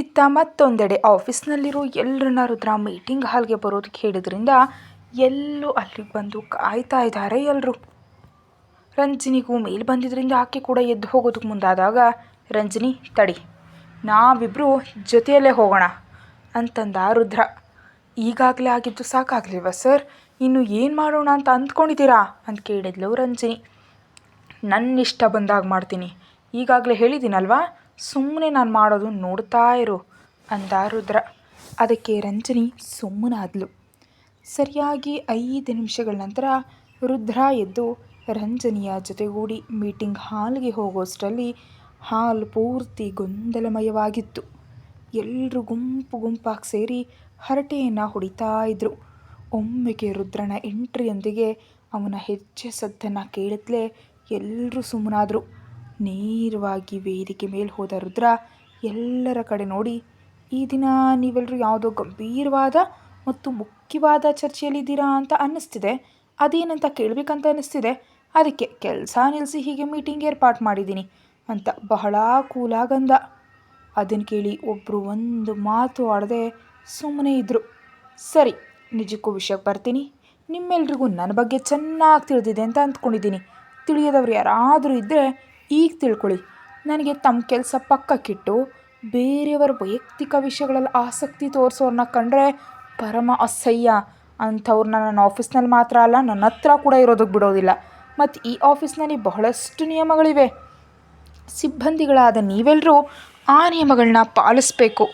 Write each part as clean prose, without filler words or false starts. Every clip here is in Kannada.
ಇತ್ತ ಮತ್ತೊಂದೆಡೆ ಆಫೀಸ್ನಲ್ಲಿರೋ ಎಲ್ಲರನ್ನ ರುದ್ರ ಮೀಟಿಂಗ್ ಹಾಲ್ಗೆ ಬರೋದಕ್ಕೆ ಹೇಳಿದ್ರಿಂದ ಎಲ್ಲೂ ಅಲ್ಲಿಗೆ ಬಂದು ಕಾಯ್ತಾ ಇದ್ದಾರೆ ಎಲ್ಲರೂ. ರಂಜಿನಿಗೂ ಮೇಲ್ ಬಂದಿದ್ದರಿಂದ ಆಕೆ ಕೂಡ ಎದ್ದು ಹೋಗೋದಕ್ಕೆ ಮುಂದಾದಾಗ, ರಂಜಿನಿ ತಡಿ, ನಾವಿಬ್ಬರು ಜೊತೆಯಲ್ಲೇ ಹೋಗೋಣ ಅಂತಂದ ರುದ್ರ. ಈಗಾಗಲೇ ಆಗಿದ್ದು ಸಾಕಾಗಲಿಲ್ವ ಸರ್, ಇನ್ನು ಏನು ಮಾಡೋಣ ಅಂತ ಅಂದ್ಕೊಂಡಿದ್ದೀರಾ ಅಂತ ಕೇಳಿದ್ಲು ರಂಜಿನಿ. ನನ್ನ ಇಷ್ಟ ಬಂದಾಗ ಮಾಡ್ತೀನಿ, ಈಗಾಗಲೇ ಹೇಳಿದ್ದೀನಲ್ವಾ, ಸುಮ್ಮನೆ ನಾನು ಮಾಡೋದು ನೋಡ್ತಾ ಇರು ಅಂದ ರುದ್ರ. ಅದಕ್ಕೆ ರಂಜಿನಿ ಸುಮ್ಮನಾದ್ಲು. ಸರಿಯಾಗಿ 5 ನಿಮಿಷಗಳ ನಂತರ ರುದ್ರ ಎದ್ದು ರಂಜನಿಯ ಜೊತೆಗೂಡಿ ಮೀಟಿಂಗ್ ಹಾಲ್ಗೆ ಹೋಗೋಷ್ಟರಲ್ಲಿ ಹಾಲ್ ಪೂರ್ತಿ ಗೊಂದಲಮಯವಾಗಿತ್ತು. ಎಲ್ಲರೂ ಗುಂಪು ಗುಂಪಾಗಿ ಸೇರಿ ಹರಟೆಯನ್ನು ಹೊಡಿತಾ ಇದ್ರು. ಒಮ್ಮೆಗೆ ರುದ್ರನ ಎಂಟ್ರಿಯೊಂದಿಗೆ ಅವನ ಹೆಜ್ಜೆ ಸದ್ದನ್ನು ಕೇಳಿದ್ಲೇ ಎಲ್ಲರೂ ಸುಮ್ಮನಾದರು. ನೇರವಾಗಿ ವೇದಿಕೆ ಮೇಲೆ ಹೋದ ರುದ್ರ ಎಲ್ಲರ ಕಡೆ ನೋಡಿ, ಈ ದಿನ ನೀವೆಲ್ಲರೂ ಯಾವುದೋ ಗಂಭೀರವಾದ ಮತ್ತು ಮುಖ್ಯವಾದ ಚರ್ಚೆಯಲ್ಲಿದ್ದೀರಾ ಅಂತ ಅನ್ನಿಸ್ತಿದೆ, ಅದೇನಂತ ಕೇಳಬೇಕಂತ ಅನ್ನಿಸ್ತಿದೆ, ಅದಕ್ಕೆ ಕೆಲಸ ನಿಲ್ಲಿಸಿ ಹೀಗೆ ಮೀಟಿಂಗ್ ಏರ್ಪಾಟ್ ಮಾಡಿದ್ದೀನಿ ಅಂತ ಬಹಳ ಕೂಲಾಗಂದ. ಅದನ್ನು ಕೇಳಿ ಒಬ್ಬರು ಒಂದು ಮಾತು ಆಡದೆ ಸುಮ್ಮನೆ ಇದ್ದರು. ಸರಿ, ನಿಜಕ್ಕೂ ವಿಷಯಕ್ಕೆ ಬರ್ತೀನಿ. ನಿಮ್ಮೆಲ್ರಿಗೂ ನನ್ನ ಬಗ್ಗೆ ಚೆನ್ನಾಗಿ ತಿಳಿದಿದೆ ಅಂತ ಅಂದ್ಕೊಂಡಿದ್ದೀನಿ. ತಿಳಿಯದವ್ರು ಯಾರಾದರೂ ಇದ್ದರೆ ಈಗ ತಿಳ್ಕೊಳ್ಳಿ. ನನಗೆ ತಮ್ಮ ಕೆಲಸ ಪಕ್ಕಕ್ಕಿಟ್ಟು ಬೇರೆಯವರ ವೈಯಕ್ತಿಕ ವಿಷಯಗಳಲ್ಲಿ ಆಸಕ್ತಿ ತೋರಿಸೋರನ್ನ ಕಂಡ್ರೆ ಪರಮ ಅಸಹ್ಯ. ಅಂಥವ್ರನ್ನ ನನ್ನ ಆಫೀಸ್ನಲ್ಲಿ ಮಾತ್ರ ಅಲ್ಲ, ನನ್ನ ಹತ್ರ ಕೂಡ ಇರೋದಕ್ಕೆ ಬಿಡೋದಿಲ್ಲ. ಮತ್ತು ಈ ಆಫೀಸ್ನಲ್ಲಿ ಬಹಳಷ್ಟು ನಿಯಮಗಳಿವೆ. ಸಿಬ್ಬಂದಿಗಳಾದ ನೀವೆಲ್ಲರೂ ಆ ನಿಯಮಗಳನ್ನ ಪಾಲಿಸ್ಬೇಕು.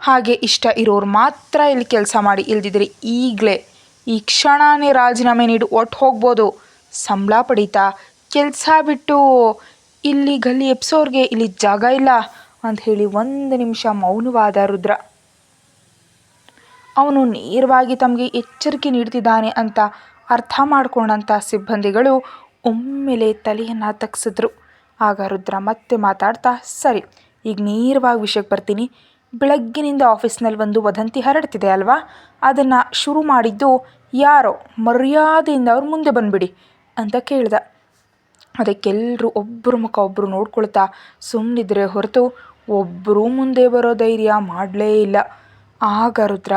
ಹಾಗೆ ಇಷ್ಟ ಇರೋರು ಮಾತ್ರ ಇಲ್ಲಿ ಕೆಲಸ ಮಾಡಿ, ಇಲ್ದಿದ್ರೆ ಈಗಲೇ ಈ ಕ್ಷಣನೇ ರಾಜೀನಾಮೆ ನೀಡಿ ಒಟ್ಟು ಹೋಗ್ಬೋದು. ಸಂಬಳ ಪಡೀತಾ ಕೆಲಸ ಬಿಟ್ಟು ಇಲ್ಲಿ ಗಲ್ಲಿ ಎಪ್ಸೋರ್ಗೆ ಇಲ್ಲಿ ಜಾಗ ಇಲ್ಲ ಅಂತ ಹೇಳಿ 1 ನಿಮಿಷ ಮೌನವಾದ ರುದ್ರ. ಅವನು ನೇರವಾಗಿ ತಮಗೆ ಎಚ್ಚರಿಕೆ ನೀಡ್ತಿದ್ದಾನೆ ಅಂತ ಅರ್ಥ ಮಾಡ್ಕೊಂಡಂಥ ಸಿಬ್ಬಂದಿಗಳು ಒಮ್ಮೆಲೆ ತಲೆಯನ್ನು ತಗ್ಸಿದ್ರು. ಆಗ ರುದ್ರ ಮತ್ತೆ ಮಾತಾಡ್ತಾ, ಸರಿ, ಈಗ ನೇರವಾಗಿ ವಿಷಯಕ್ಕೆ ಬರ್ತೀನಿ. ಬೆಳಗ್ಗಿನಿಂದ ಆಫೀಸ್ನಲ್ಲಿ ಒಂದು ವದಂತಿ ಹರಡ್ತಿದೆ ಅಲ್ವಾ, ಅದನ್ನು ಶುರು ಮಾಡಿದ್ದು ಯಾರೋ, ಮರ್ಯಾದೆಯಿಂದ ಅವ್ರು ಮುಂದೆ ಬಂದುಬಿಡಿ ಅಂತ ಕೇಳ್ದ. ಅದಕ್ಕೆಲ್ಲರೂ ಒಬ್ಬರು ಮುಖ ಒಬ್ಬರು ನೋಡ್ಕೊಳ್ತಾ ಸುಮ್ಮನಿದ್ರೆ ಹೊರತು ಒಬ್ಬರೂ ಮುಂದೆ ಬರೋ ಧೈರ್ಯ ಮಾಡಲೇ ಇಲ್ಲ. ಆಗ ರುದ್ರ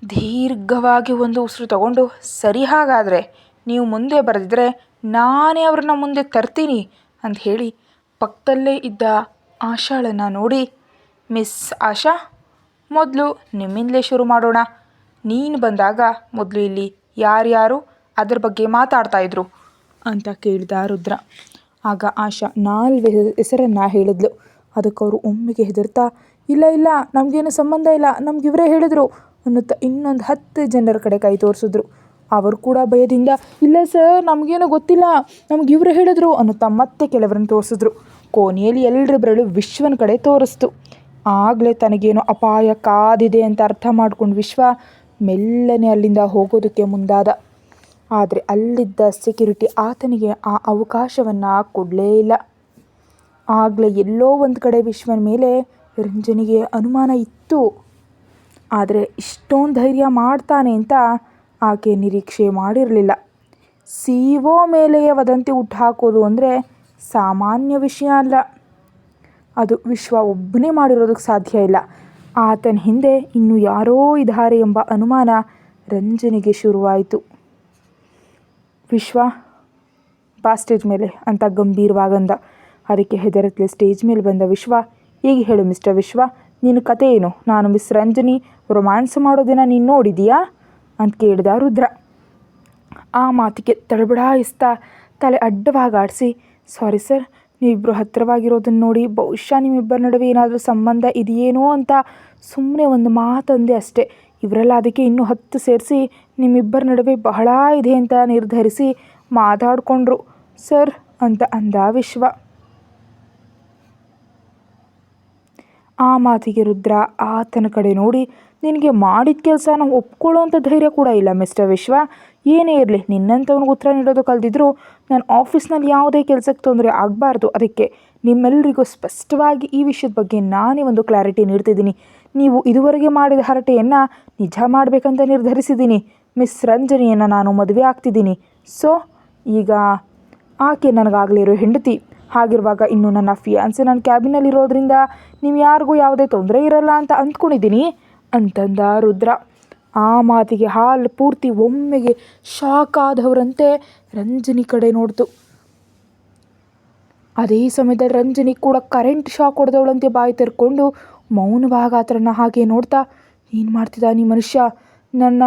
ದೀರ್ಘವಾಗಿ ಒಂದು ಉಸಿರು ತಗೊಂಡು, ಸರಿ, ಹಾಗಾದರೆ ನೀವು ಮುಂದೆ ಬರೆದಿದ್ರೆ ನಾನೇ ಅವ್ರನ್ನ ಮುಂದೆ ತರ್ತೀನಿ ಅಂತ ಹೇಳಿ ಪಕ್ಕದಲ್ಲೇ ಇದ್ದ ಆಶಾಳನ್ನು ನೋಡಿ, ಮಿಸ್ ಆಶಾ, ಮೊದಲು ನಿಮ್ಮಿಂದಲೇ ಶುರು ಮಾಡೋಣ. ನೀನು ಬಂದಾಗ ಮೊದಲು ಇಲ್ಲಿ ಯಾರ್ಯಾರು ಅದ್ರ ಬಗ್ಗೆ ಮಾತಾಡ್ತಾ ಇದ್ರು ಅಂತ ಕೇಳಿದ ರುದ್ರ. ಆಗ ಆಶಾ 4 ಹೆಸರನ್ನು ಹೇಳಿದ್ಲು. ಅದಕ್ಕೆ ಅವರು ಒಮ್ಮೆಗೆ ಹೆದರ್ತಾ, ಇಲ್ಲ ಇಲ್ಲ, ನಮಗೇನು ಸಂಬಂಧ ಇಲ್ಲ, ನಮಗಿವರೇ ಹೇಳಿದ್ರು ಅನ್ನುತ್ತಾ ಇನ್ನೊಂದು 10 ಜನರ ಕಡೆ ಕೈ ತೋರಿಸಿದ್ರು. ಅವರು ಕೂಡ ಭಯದಿಂದ, ಇಲ್ಲ ಸರ್, ನಮಗೇನು ಗೊತ್ತಿಲ್ಲ, ನಮಗಿವರೇ ಹೇಳಿದ್ರು ಅನ್ನುತ್ತಾ ಮತ್ತೆ ಕೆಲವರನ್ನು ತೋರಿಸಿದ್ರು. ಕೊನೆಯಲ್ಲಿ ಎಲ್ಲರ ಬೆರಳು ವಿಶ್ವನ ಕಡೆ ತೋರಿಸ್ತು. ಆಗಲೇ ತನಗೇನೋ ಅಪಾಯ ಕಾದಿದೆ ಅಂತ ಅರ್ಥ ಮಾಡ್ಕೊಂಡು ವಿಶ್ವ ಮೆಲ್ಲನೆ ಅಲ್ಲಿಂದ ಹೋಗೋದಕ್ಕೆ ಮುಂದಾದ. ಆದರೆ ಅಲ್ಲಿದ್ದ ಸೆಕ್ಯೂರಿಟಿ ಆತನಿಗೆ ಆ ಅವಕಾಶವನ್ನು ಕೊಡಲೇ ಇಲ್ಲ. ಆಗಲೇ ಎಲ್ಲೋ ಒಂದು ಕಡೆ ವಿಶ್ವನ ಮೇಲೆ ರಂಜನಿಗೆ ಅನುಮಾನ ಇತ್ತು. ಆದರೆ ಇಷ್ಟೊಂದು ಧೈರ್ಯ ಮಾಡ್ತಾನೆ ಅಂತ ಆಕೆ ನಿರೀಕ್ಷೆ ಮಾಡಿರಲಿಲ್ಲ. CO ಮೇಲೆಯೇ ವದಂತಿ ಹುಟ್ಟುಹಾಕೋದು ಅಂದರೆ ಸಾಮಾನ್ಯ ವಿಷಯ ಅಲ್ಲ. ಅದು ವಿಶ್ವ ಒಬ್ಬನೇ ಮಾಡಿರೋದಕ್ಕೆ ಸಾಧ್ಯ ಇಲ್ಲ. ಆತನ ಹಿಂದೆ ಇನ್ನೂ ಯಾರೋ ಇದ್ದಾರೆ ಎಂಬ ಅನುಮಾನ ರಂಜನಿಗೆ ಶುರುವಾಯಿತು. ವಿಶ್ವ, ಬಾ ಸ್ಟೇಜ್ ಮೇಲೆ ಅಂತ ಗಂಭೀರವಾಗಂದ. ಅದಕ್ಕೆ ಹೆದರತ್ಲೆ ಸ್ಟೇಜ್ ಮೇಲೆ ಬಂದ ವಿಶ್ವ, ಈಗ ಹೇಳು ಮಿಸ್ಟರ್ ವಿಶ್ವ, ನಿನ್ನ ಕತೆ ಏನು? ನಾನು ಮಿಸ್ ರಂಜನಿ ರೊಮ್ಯಾನ್ಸ್ ಮಾಡೋದನ್ನು ನೀನು ನೋಡಿದೀಯಾ ಅಂತ ಕೇಳಿದ ರುದ್ರ. ಆ ಮಾತಿಗೆ ತಡಬಡಾಯಿಸ್ತಾ ತಲೆ ಅಡ್ಡವಾಗಾಡಿಸಿ, ಸಾರಿ ಸರ್, ನೀವಿಬ್ಬರು ಹತ್ತಿರವಾಗಿರೋದನ್ನು ನೋಡಿ ಬಹುಶಃ ನಿಮ್ಮಿಬ್ಬರ ನಡುವೆ ಏನಾದರೂ ಸಂಬಂಧ ಇದೆಯೇನೋ ಅಂತ ಸುಮ್ಮನೆ ಒಂದು ಮಾತಂದೆ ಅಷ್ಟೇ. ಇವರೆಲ್ಲ ಅದಕ್ಕೆ ಇನ್ನೂ 10 ಸೇರಿಸಿ ನಿಮ್ಮಿಬ್ಬರ ನಡುವೆ ಬಹಳ ಇದೆ ಅಂತ ನಿರ್ಧರಿಸಿ ಮಾತಾಡಿಕೊಂಡ್ರು ಸರ್ ಅಂತ ಅಂದ ವಿಶ್ವ. ಆ ಮಾತಿಗೆ ರುದ್ರ ಆತನ ಕಡೆ ನೋಡಿ, ನಿನಗೆ ಮಾಡಿದ ಕೆಲಸನ ಒಪ್ಕೊಳ್ಳೋವಂಥ ಧೈರ್ಯ ಕೂಡ ಇಲ್ಲ ಮಿಸ್ಟರ್ ವಿಶ್ವ. ಏನೇ ಇರಲಿ, ನಿನ್ನಂಥವ್ನಿಗೆ ಉತ್ತರ ನೀಡೋದು ಕಲ್ದಿದ್ರು ನಾನು ಆಫೀಸ್ನಲ್ಲಿ ಯಾವುದೇ ಕೆಲಸಕ್ಕೆ ತೊಂದರೆ ಆಗಬಾರ್ದು. ಅದಕ್ಕೆ ನಿಮ್ಮೆಲ್ಲರಿಗೂ ಸ್ಪಷ್ಟವಾಗಿ ಈ ವಿಷಯದ ಬಗ್ಗೆ ನಾನೇ ಒಂದು ಕ್ಲಾರಿಟಿ ನೀಡ್ತಿದ್ದೀನಿ. ನೀವು ಇದುವರೆಗೆ ಮಾಡಿದ ಹರಟೆಯನ್ನು ನಿಜ ಮಾಡಬೇಕಂತ ನಿರ್ಧರಿಸಿದ್ದೀನಿ. ಮಿಸ್ ರಂಜನಿಯನ್ನು ನಾನು ಮದುವೆ ಆಗ್ತಿದ್ದೀನಿ. ಸೊ ಈಗ ಆಕೆ ನನಗಾಗಲೇ ಇರೋ ಹೆಂಡತಿ. ಹಾಗಿರುವಾಗ ಇನ್ನು ನನ್ನ ಫಿಯಾನ್ಸಿ ನನ್ನ ಕ್ಯಾಬಿನಲ್ಲಿರೋದ್ರಿಂದ ನೀವು ಯಾರಿಗೂ ಯಾವುದೇ ತೊಂದರೆ ಇರಲ್ಲ ಅಂತ ಅಂದ್ಕೊಂಡಿದ್ದೀನಿ ಅಂತಂದ ರುದ್ರ. ಆ ಮಾತಿಗೆ ಹಾಲ್ ಪೂರ್ತಿ ಒಮ್ಮೆಗೆ ಶಾಕ್ ಆದವರಂತೆ ರಂಜನಿ ಕಡೆ ನೋಡ್ತು. ಅದೇ ಸಮಯದಲ್ಲಿ ರಂಜನಿ ಕೂಡ ಕರೆಂಟ್ ಶಾಕ್ ಹೊಡೆದವಳಂತೆ ಬಾಯಿ ತೆರ್ಕೊಂಡು ಮೌನವಾಗಿ ಆತರನ್ನ ಹಾಗೆ ನೋಡ್ತಾ, ಏನು ಮಾಡ್ತಿದ್ದಾನೆ ಮನುಷ್ಯ, ನನ್ನ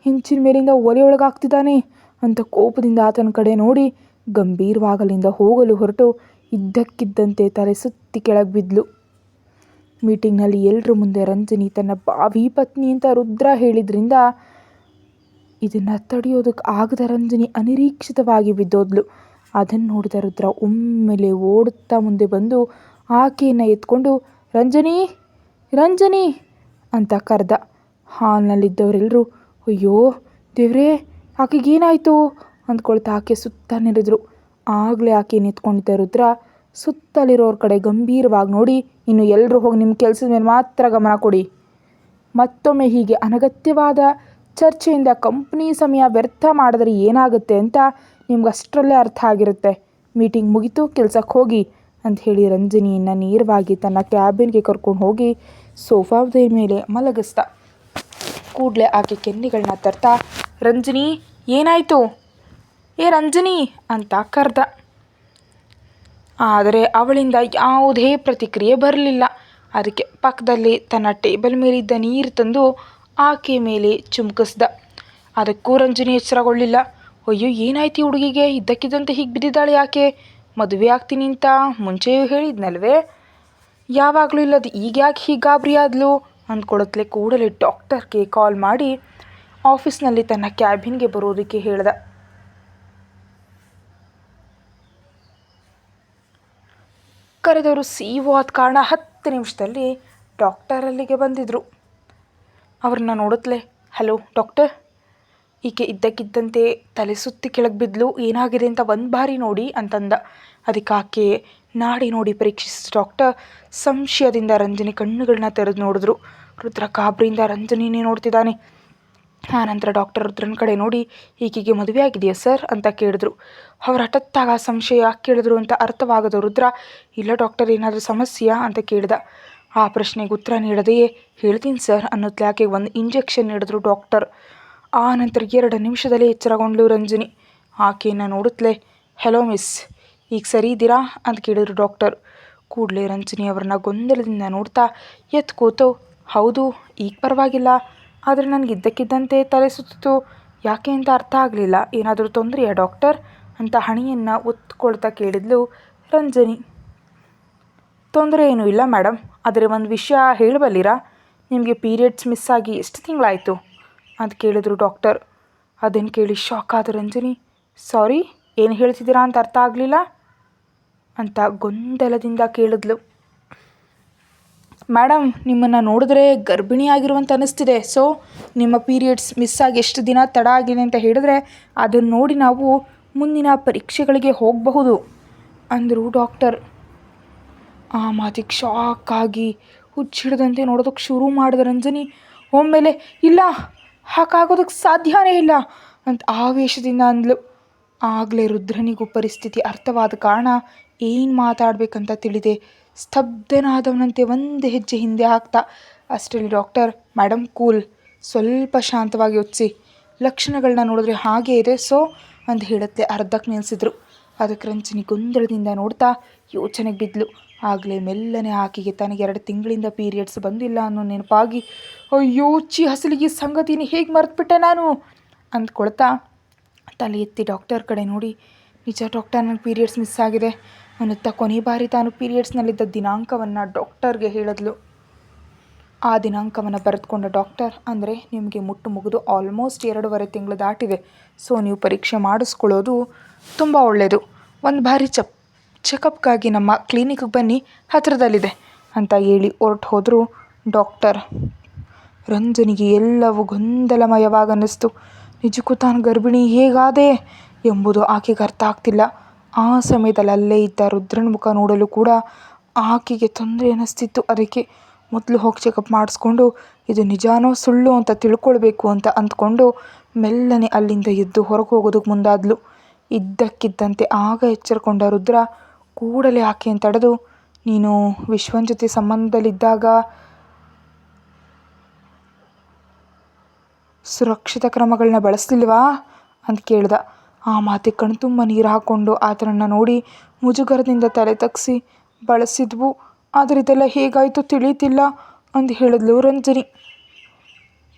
ಹಿಂಚಿನ ಮೇಲಿಂದ ಒಲೆಯೊಳಗಾಗ್ತಿದ್ದಾನೆ ಅಂತ ಕೋಪದಿಂದ ಆತನ ಕಡೆ ನೋಡಿ ಗಂಭೀರವಾಗಲಿಂದ ಹೋಗಲು ಹೊರಟು ಇದ್ದಕ್ಕಿದ್ದಂತೆ ತಲೆ ಸುತ್ತಿ ಕೆಳಗೆ ಬಿದ್ಲು. ಮೀಟಿಂಗ್ನಲ್ಲಿ ಎಲ್ಲರ ಮುಂದೆ ರಂಜನಿ ತನ್ನ ಭಾವಿ ಪತ್ನಿ ಅಂತ ರುದ್ರ ಹೇಳಿದ್ರಿಂದ ಇದನ್ನು ತಡೆಯೋದಕ್ಕೆ ಆಗದ ರಂಜನಿ ಅನಿರೀಕ್ಷಿತವಾಗಿ ಬಿದ್ದೋದ್ಲು. ಅದನ್ನು ನೋಡಿದ ರುದ್ರ ಒಮ್ಮೆಲೆ ಓಡುತ್ತಾ ಮುಂದೆ ಬಂದು ಆಕೆಯನ್ನು ಎತ್ಕೊಂಡು ರಂಜನಿ ರಂಜನಿ ಅಂತ ಕರೆದ. ಹಾಲ್ನಲ್ಲಿದ್ದವರೆಲ್ಲರೂ ಅಯ್ಯೋ ದೇವ್ರೇ ಆಕೆಗೇನಾಯಿತು ಅಂದ್ಕೊಳ್ತಾ ಆಕೆ ಸುತ್ತ ನೆರೆದ್ರು. ಆಗಲೇ ಆಕೆ ನಿಂತ್ಕೊಂಡಿದ್ದ ರುದ್ರ ಸುತ್ತಲಿರೋರ ಕಡೆ ಗಂಭೀರವಾಗಿ ನೋಡಿ, ಇನ್ನು ಎಲ್ಲರೂ ಹೋಗಿ ನಿಮ್ಮ ಕೆಲಸದ ಮೇಲೆ ಮಾತ್ರ ಗಮನ ಕೊಡಿ. ಮತ್ತೊಮ್ಮೆ ಹೀಗೆ ಅನಗತ್ಯವಾದ ಚರ್ಚೆಯಿಂದ ಕಂಪ್ನಿ ಸಮಯ ವ್ಯರ್ಥ ಮಾಡಿದ್ರೆ ಏನಾಗುತ್ತೆ ಅಂತ ನಿಮ್ಗೆ ಅಷ್ಟರಲ್ಲೇ ಅರ್ಥ ಆಗಿರುತ್ತೆ. ಮೀಟಿಂಗ್ ಮುಗಿತು, ಕೆಲಸಕ್ಕೆ ಹೋಗಿ ಅಂತ ಹೇಳಿ ರಂಜನಿಯನ್ನು ನೇರವಾಗಿ ತನ್ನ ಕ್ಯಾಬಿನ್ಗೆ ಕರ್ಕೊಂಡು ಹೋಗಿ ಸೋಫಾದ ಮೇಲೆ ಮಲಗಿಸ್ದ. ಕೂಡಲೇ ಆಕೆ ಕೆನ್ನೆಗಳನ್ನ ತರ್ತಾ ರಂಜನಿ ಏನಾಯಿತು, ಏ ರಂಜನಿ ಅಂತ ಕರೆದ. ಆದರೆ ಅವಳಿಂದ ಯಾವುದೇ ಪ್ರತಿಕ್ರಿಯೆ ಬರಲಿಲ್ಲ. ಅದಕ್ಕೆ ಪಕ್ಕದಲ್ಲಿ ತನ್ನ ಟೇಬಲ್ ಮೇಲಿದ್ದ ನೀರು ತಂದು ಆಕೆ ಮೇಲೆ ಚುಮ್ಕಿಸ್ದ. ಅದಕ್ಕೂ ರಂಜನಿ ಎಚ್ಚರಗೊಳ್ಳಿಲ್ಲ. ಅಯ್ಯೋ ಏನಾಯ್ತು ಈ ಹುಡುಗಿಗೆ, ಇದ್ದಕ್ಕಿದ್ದಂತೆ ಹೀಗೆ ಬಿದ್ದಿದ್ದಾಳೆ ಯಾಕೆ, ಮದುವೆ ಆಗ್ತೀನಿ ಅಂತ ಮುಂಚೆಯೂ ಹೇಳಿದ್ನಲ್ವೇ, ಯಾವಾಗಲೂ ಇಲ್ಲದು ಈಗ ಯಾಕೆ ಹೀಗೆ ಗಾಬರಿ ಆದ್ಲು ಅಂದ್ಕೊಳತ್ಲೆ ಕೂಡಲೇ ಡಾಕ್ಟರ್ಗೆ ಕಾಲ್ ಮಾಡಿ ಆಫೀಸ್ನಲ್ಲಿ ತನ್ನ ಕ್ಯಾಬಿನ್ಗೆ ಬರೋದಕ್ಕೆ ಹೇಳ್ದ. ಕರೆದವರು ಸಿಇಒ ಆದ ಕಾರಣ 10 ನಿಮಿಷದಲ್ಲಿ ಡಾಕ್ಟರ್ ಅಲ್ಲಿಗೆ ಬಂದಿದ್ದರು. ಅವ್ರನ್ನ ನೋಡುತ್ತಲೇ ಹಲೋ ಡಾಕ್ಟರ್, ಈಕೆ ಇದ್ದಕ್ಕಿದ್ದಂತೆ ತಲೆ ಸುತ್ತಿ ಕೆಳಗೆ ಬಿದ್ಲು, ಏನಾಗಿದೆ ಅಂತ ಒಂದು ಬಾರಿ ನೋಡಿ ಅಂತಂದ. ಅದಕ್ಕೆ ಆಕೆ ನಾಡಿ ನೋಡಿ ಪರೀಕ್ಷಿಸಿದ ಡಾಕ್ಟರ್ ಸಂಶಯದಿಂದ ರಂಜನಿ ಕಣ್ಣುಗಳನ್ನ ತೆರೆದು ನೋಡಿದ್ರು. ರುದ್ರ ಕಾಬ್ರಿಯಿಂದ ರಂಜನಿನೇ ನೋಡ್ತಿದ್ದಾನೆ. ಆನಂತರ ಡಾಕ್ಟರ್ ರುದ್ರನ ಕಡೆ ನೋಡಿ ಈಕೆಗೆ ಮದುವೆ ಆಗಿದೆಯಾ ಸರ್ ಅಂತ ಕೇಳಿದ್ರು. ಅವ್ರು ಹಠತ್ತಾಗ ಸಂಶಯ ಯಾಕೆ ಕೇಳಿದ್ರು ಅಂತ ಅರ್ಥವಾಗದ ರುದ್ರ ಇಲ್ಲ ಡಾಕ್ಟರ್ ಏನಾದರೂ ಸಮಸ್ಯೆಯಾ ಅಂತ ಕೇಳಿದ. ಆ ಪ್ರಶ್ನೆಗೆ ಉತ್ತರ ನೀಡದೆಯೇ ಹೇಳ್ತೀನಿ ಸರ್ ಅನ್ನೋತ್ಲೆ ಆಕೆಗೆ ಒಂದು ಇಂಜೆಕ್ಷನ್ ನೀಡಿದ್ರು ಡಾಕ್ಟರ್. ಆ ನಂತರ 2 ನಿಮಿಷದಲ್ಲೇ ಎಚ್ಚರಗೊಂಡ್ಲು ರಂಜನಿ. ಆಕೆಯನ್ನು ನೋಡುತ್ತಲೇ ಹೆಲೋ ಮಿಸ್, ಈಗ ಸರಿ ಇದ್ದೀರಾ ಅಂತ ಕೇಳಿದ್ರು ಡಾಕ್ಟರ್. ಕೂಡಲೇ ರಂಜನಿ ಅವ್ರನ್ನ ಗೊಂದಲದಿಂದ ನೋಡ್ತಾ ಎತ್ತು ಕೂತು ಹೌದು ಈಗ ಪರವಾಗಿಲ್ಲ, ಆದರೆ ನನಗೆ ಇದ್ದಕ್ಕಿದ್ದಂತೆ ತಲೆ ಸುತ್ತಿತು, ಯಾಕೆ ಅಂತ ಅರ್ಥ ಆಗಲಿಲ್ಲ, ಏನಾದರೂ ತೊಂದರೆಯಾ ಡಾಕ್ಟರ್ ಅಂತ ಹಣೆಯನ್ನು ಒತ್ಕೊಳ್ತಾ ಕೇಳಿದ್ಲು ರಂಜನಿ. ತೊಂದರೆ ಏನೂ ಇಲ್ಲ ಮೇಡಮ್, ಆದರೆ ಒಂದು ವಿಷಯ ಹೇಳಬಲ್ಲಿರಾ, ನಿಮಗೆ ಪೀರಿಯಡ್ಸ್ ಮಿಸ್ ಆಗಿ ಎಷ್ಟು ತಿಂಗಳಾಯಿತು ಅಂತ ಕೇಳಿದ್ರು ಡಾಕ್ಟರ್. ಅದನ್ನು ಕೇಳಿ ಶಾಕ್ ಆದ ರಂಜನಿ ಸಾರಿ ಏನು ಹೇಳ್ತಿದ್ದೀರಾ ಅಂತ ಅರ್ಥ ಆಗಲಿಲ್ಲ ಅಂತ ಗೊಂದಲದಿಂದ ಕೇಳಿದ್ಲು. ಮೇಡಮ್ ನಿಮ್ಮನ್ನು ನೋಡಿದ್ರೆ ಗರ್ಭಿಣಿ ಆಗಿರುವಂತ ಅನ್ನಿಸ್ತಿದೆ, ಸೊ ನಿಮ್ಮ ಪೀರಿಯಡ್ಸ್ ಮಿಸ್ ಆಗಿ ಎಷ್ಟು ದಿನ ತಡ ಆಗಿದೆ ಅಂತ ಹೇಳಿದ್ರೆ ಅದನ್ನು ನೋಡಿ ನಾವು ಮುಂದಿನ ಪರೀಕ್ಷೆಗಳಿಗೆ ಹೋಗಬಹುದು ಅಂದರು ಡಾಕ್ಟರ್. ಆ ಮಾತಿಗೆ ಶಾಕ್ ಆಗಿ ಹುಚ್ಚಿಡ್ದಂತೆ ನೋಡೋದಕ್ಕೆ ಶುರು ಮಾಡಿದ ರಂಜನಿ ಒಮ್ಮೆಲೆ ಇಲ್ಲ ಹಾಗಾಗೋದಕ್ಕೆ ಸಾಧ್ಯನೇ ಇಲ್ಲ ಅಂತ ಆವೇಶದಿಂದ ಅಂದ್ಲು. ಆಗಲೇ ರುದ್ರನಿಗೂ ಪರಿಸ್ಥಿತಿ ಅರ್ಥವಾದ ಕಾರಣ ಏನು ಮಾತಾಡಬೇಕಂತ ತಿಳಿದೆ ಸ್ತಬ್ಧನಾದವನಂತೆ ಒಂದು ಹೆಜ್ಜೆ ಹಿಂದೆ ಹಾಕ್ತಾ. ಅಷ್ಟರಲ್ಲಿ ಡಾಕ್ಟರ್ ಮೇಡಮ್ ಕೂಲ್, ಸ್ವಲ್ಪ ಶಾಂತವಾಗಿ ಯೋಚಿಸಿ, ಲಕ್ಷಣಗಳನ್ನ ನೋಡಿದ್ರೆ ಹಾಗೇ ಇದೆ ಸೊ ಅಂತ ಹೇಳುತ್ತೆ ಅರ್ಧಕ್ಕೆ ನಿಲ್ಲಿಸಿದ್ರು. ಅದಕ್ಕೆ ರಂಜನಿ ಗೊಂದಲದಿಂದ ನೋಡ್ತಾ ಯೋಚನೆಗೆ ಬಿದ್ಲು. ಆಗಲೇ ಮೆಲ್ಲನೆ ಆಕೆಗೆ ತನಗೆ 2 ತಿಂಗಳಿಂದ ಪೀರಿಯಡ್ಸ್ ಬಂದಿಲ್ಲ ಅನ್ನೋ ನೆನಪಾಗಿ ಅಯ್ಯೋ ಹಸಲಿಗೆ ಸಂಗತಿನ ಹೇಗೆ ಮರೆತುಬಿಟ್ಟೆ ನಾನು ಅಂದ್ಕೊಳ್ತಾ ತಲೆ ಎತ್ತಿ ಡಾಕ್ಟರ್ ಕಡೆ ನೋಡಿ ನಿಜ ಡಾಕ್ಟರ್ ನನಗೆ ಪೀರಿಯಡ್ಸ್ ಮಿಸ್ ಆಗಿದೆ ಅನ್ನುತ್ತಾ ಕೊನೆ ಬಾರಿ ತಾನು ಪೀರಿಯಡ್ಸ್ನಲ್ಲಿದ್ದ ದಿನಾಂಕವನ್ನು ಡಾಕ್ಟರ್ಗೆ ಹೇಳಿದ್ಲು. ಆ ದಿನಾಂಕವನ್ನು ಬರೆದುಕೊಂಡ ಡಾಕ್ಟರ್ ಅಂದರೆ ನಿಮಗೆ ಮುಗಿದು ಆಲ್ಮೋಸ್ಟ್ 2.5 ತಿಂಗಳು ದಾಟಿದೆ, ಸೊ ನೀವು ಪರೀಕ್ಷೆ ಮಾಡಿಸ್ಕೊಳ್ಳೋದು ತುಂಬ ಒಳ್ಳೆಯದು, ಒಂದು ಬಾರಿ ಚೆಕಪ್ಗಾಗಿ ನಮ್ಮ ಕ್ಲಿನಿಕ್ಗೆ ಬನ್ನಿ, ಹತ್ತಿರದಲ್ಲಿದೆ ಅಂತ ಹೇಳಿ ಹೊರಟು ಹೋದರು ಡಾಕ್ಟರ್. ರಂಜನಿಗೆ ಎಲ್ಲವೂ ಗೊಂದಲಮಯವಾಗಿ ಅನ್ನಿಸ್ತು. ನಿಜಕ್ಕೂ ತಾನು ಗರ್ಭಿಣಿ ಹೇಗಾದೆ ಎಂಬುದು ಆಕೆಗೆ ಅರ್ಥ ಆಗ್ತಿಲ್ಲ. ಆ ಸಮಯದಲ್ಲಿ ಅಲ್ಲೇ ಇದ್ದ ರುದ್ರನ ಮುಖ ನೋಡಲು ಕೂಡ ಆಕೆಗೆ ತೊಂದರೆ ಅನ್ನಿಸ್ತಿತ್ತು. ಅದಕ್ಕೆ ಮೊದಲು ಹೋಗಿ ಚೆಕಪ್ ಮಾಡಿಸ್ಕೊಂಡು ಇದು ನಿಜಾನೋ ಸುಳ್ಳು ಅಂತ ತಿಳ್ಕೊಳ್ಬೇಕು ಅಂತ ಅಂದ್ಕೊಂಡು ಮೆಲ್ಲನೆ ಅಲ್ಲಿಂದ ಎದ್ದು ಹೊರಗೆ ಹೋಗೋದಕ್ಕೆ ಮುಂದಾದ್ಲು. ಇದ್ದಕ್ಕಿದ್ದಂತೆ ಆಗ ಎಚ್ಚರಕೊಂಡ ರುದ್ರ ಕೂಡಲೇ ಆಕೆಯನ್ನು ತಡೆದು, ನೀನು ವಿಶ್ವನ್ ಜೊತೆ ಸಂಬಂಧದಲ್ಲಿದ್ದಾಗ ಸುರಕ್ಷಿತ ಕ್ರಮಗಳನ್ನ ಬಳಸಲಿಲ್ವಾ ಅಂತ ಕೇಳ್ದ. ಆ ಮಾತಿಗೆ ಕಣ್ತುಂಬ ನೀರು ಹಾಕ್ಕೊಂಡು ಆತನನ್ನು ನೋಡಿ ಮುಜುಗರದಿಂದ ತಲೆ ತಗ್ಸಿ, ಬಳಸಿದ್ವು, ಆದರೆ ಇದೆಲ್ಲ ಹೇಗಾಯಿತು ತಿಳಿಯುತ್ತಿಲ್ಲ ಅಂದು ಹೇಳಿದ್ಲು ರಂಜನಿ.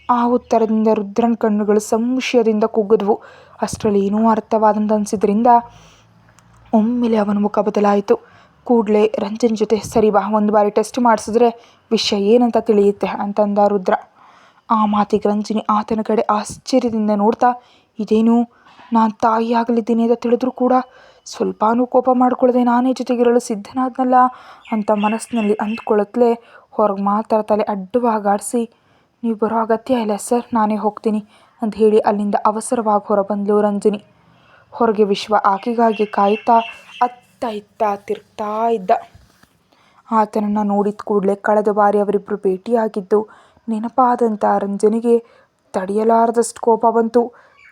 ಆ ಉತ್ತರದಿಂದ ರುದ್ರನ ಕಣ್ಣುಗಳು ಸಂಶಯದಿಂದ ಕುಗ್ಗಿದ್ವು. ಅಷ್ಟರಲ್ಲಿ ಏನೋ ಅರ್ಥವಾದಂತ ಅನಿಸಿದ್ರಿಂದ ಒಮ್ಮೆಲೆ ಅವನ ಮುಖ ಬದಲಾಯಿತು. ಕೂಡಲೇ ರಂಜನಿ ಜೊತೆ, ಸರಿ ಬಾ, ಒಂದು ಬಾರಿ ಟೆಸ್ಟ್ ಮಾಡಿಸಿದ್ರೆ ವಿಷಯ ಏನಂತ ತಿಳಿಯುತ್ತೆ ಅಂತಂದ ರುದ್ರ. ಆ ಮಾತಿಗೆ ರಂಜನಿ ಆತನ ಕಡೆ ಆಶ್ಚರ್ಯದಿಂದ ನೋಡ್ತಾ, ಇದೇನು, ನಾನು ತಾಯಿ ಆಗಲಿದ್ದೀನಿ ಅಂತ ತಿಳಿದ್ರೂ ಕೂಡ ಸ್ವಲ್ಪನೂ ಕೋಪ ಮಾಡ್ಕೊಳ್ಳದೆ ನಾನೇ ಜೊತೆಗಿರಲು ಸಿದ್ಧನಾದ್ನಲ್ಲ ಅಂತ ಮನಸ್ಸಿನಲ್ಲಿ ಅಂದ್ಕೊಳ್ಳತ್ಲೇ ಹೊರಗೆ ಮಾತ್ರ ತಲೆ ಅಡ್ಡವಾಗಾಡಿಸಿ, ನೀವು ಬರೋ ಅಗತ್ಯ ಇಲ್ಲ ಸರ್, ನಾನೇ ಹೋಗ್ತೀನಿ ಅಂತ ಹೇಳಿ ಅಲ್ಲಿಂದ ಅವಸರವಾಗಿ ಹೊರಬಂದ್ಲು ರಂಜನಿ. ಹೊರಗೆ ವಿಶ್ವ ಆಕೆಗಾಗಿ ಕಾಯ್ತಾ ಅತ್ತ ಇತ್ತ ತಿರುಗ್ತಾ ಇದ್ದ. ಆತನನ್ನು ನೋಡಿದ ಕೂಡಲೇ ಕಳೆದ ಬಾರಿ ಅವರಿಬ್ಬರು ಭೇಟಿಯಾಗಿದ್ದು ನೆನಪಾದಂಥ ರಂಜನಿಗೆ ತಡೆಯಲಾರದಷ್ಟು ಕೋಪ ಬಂತು.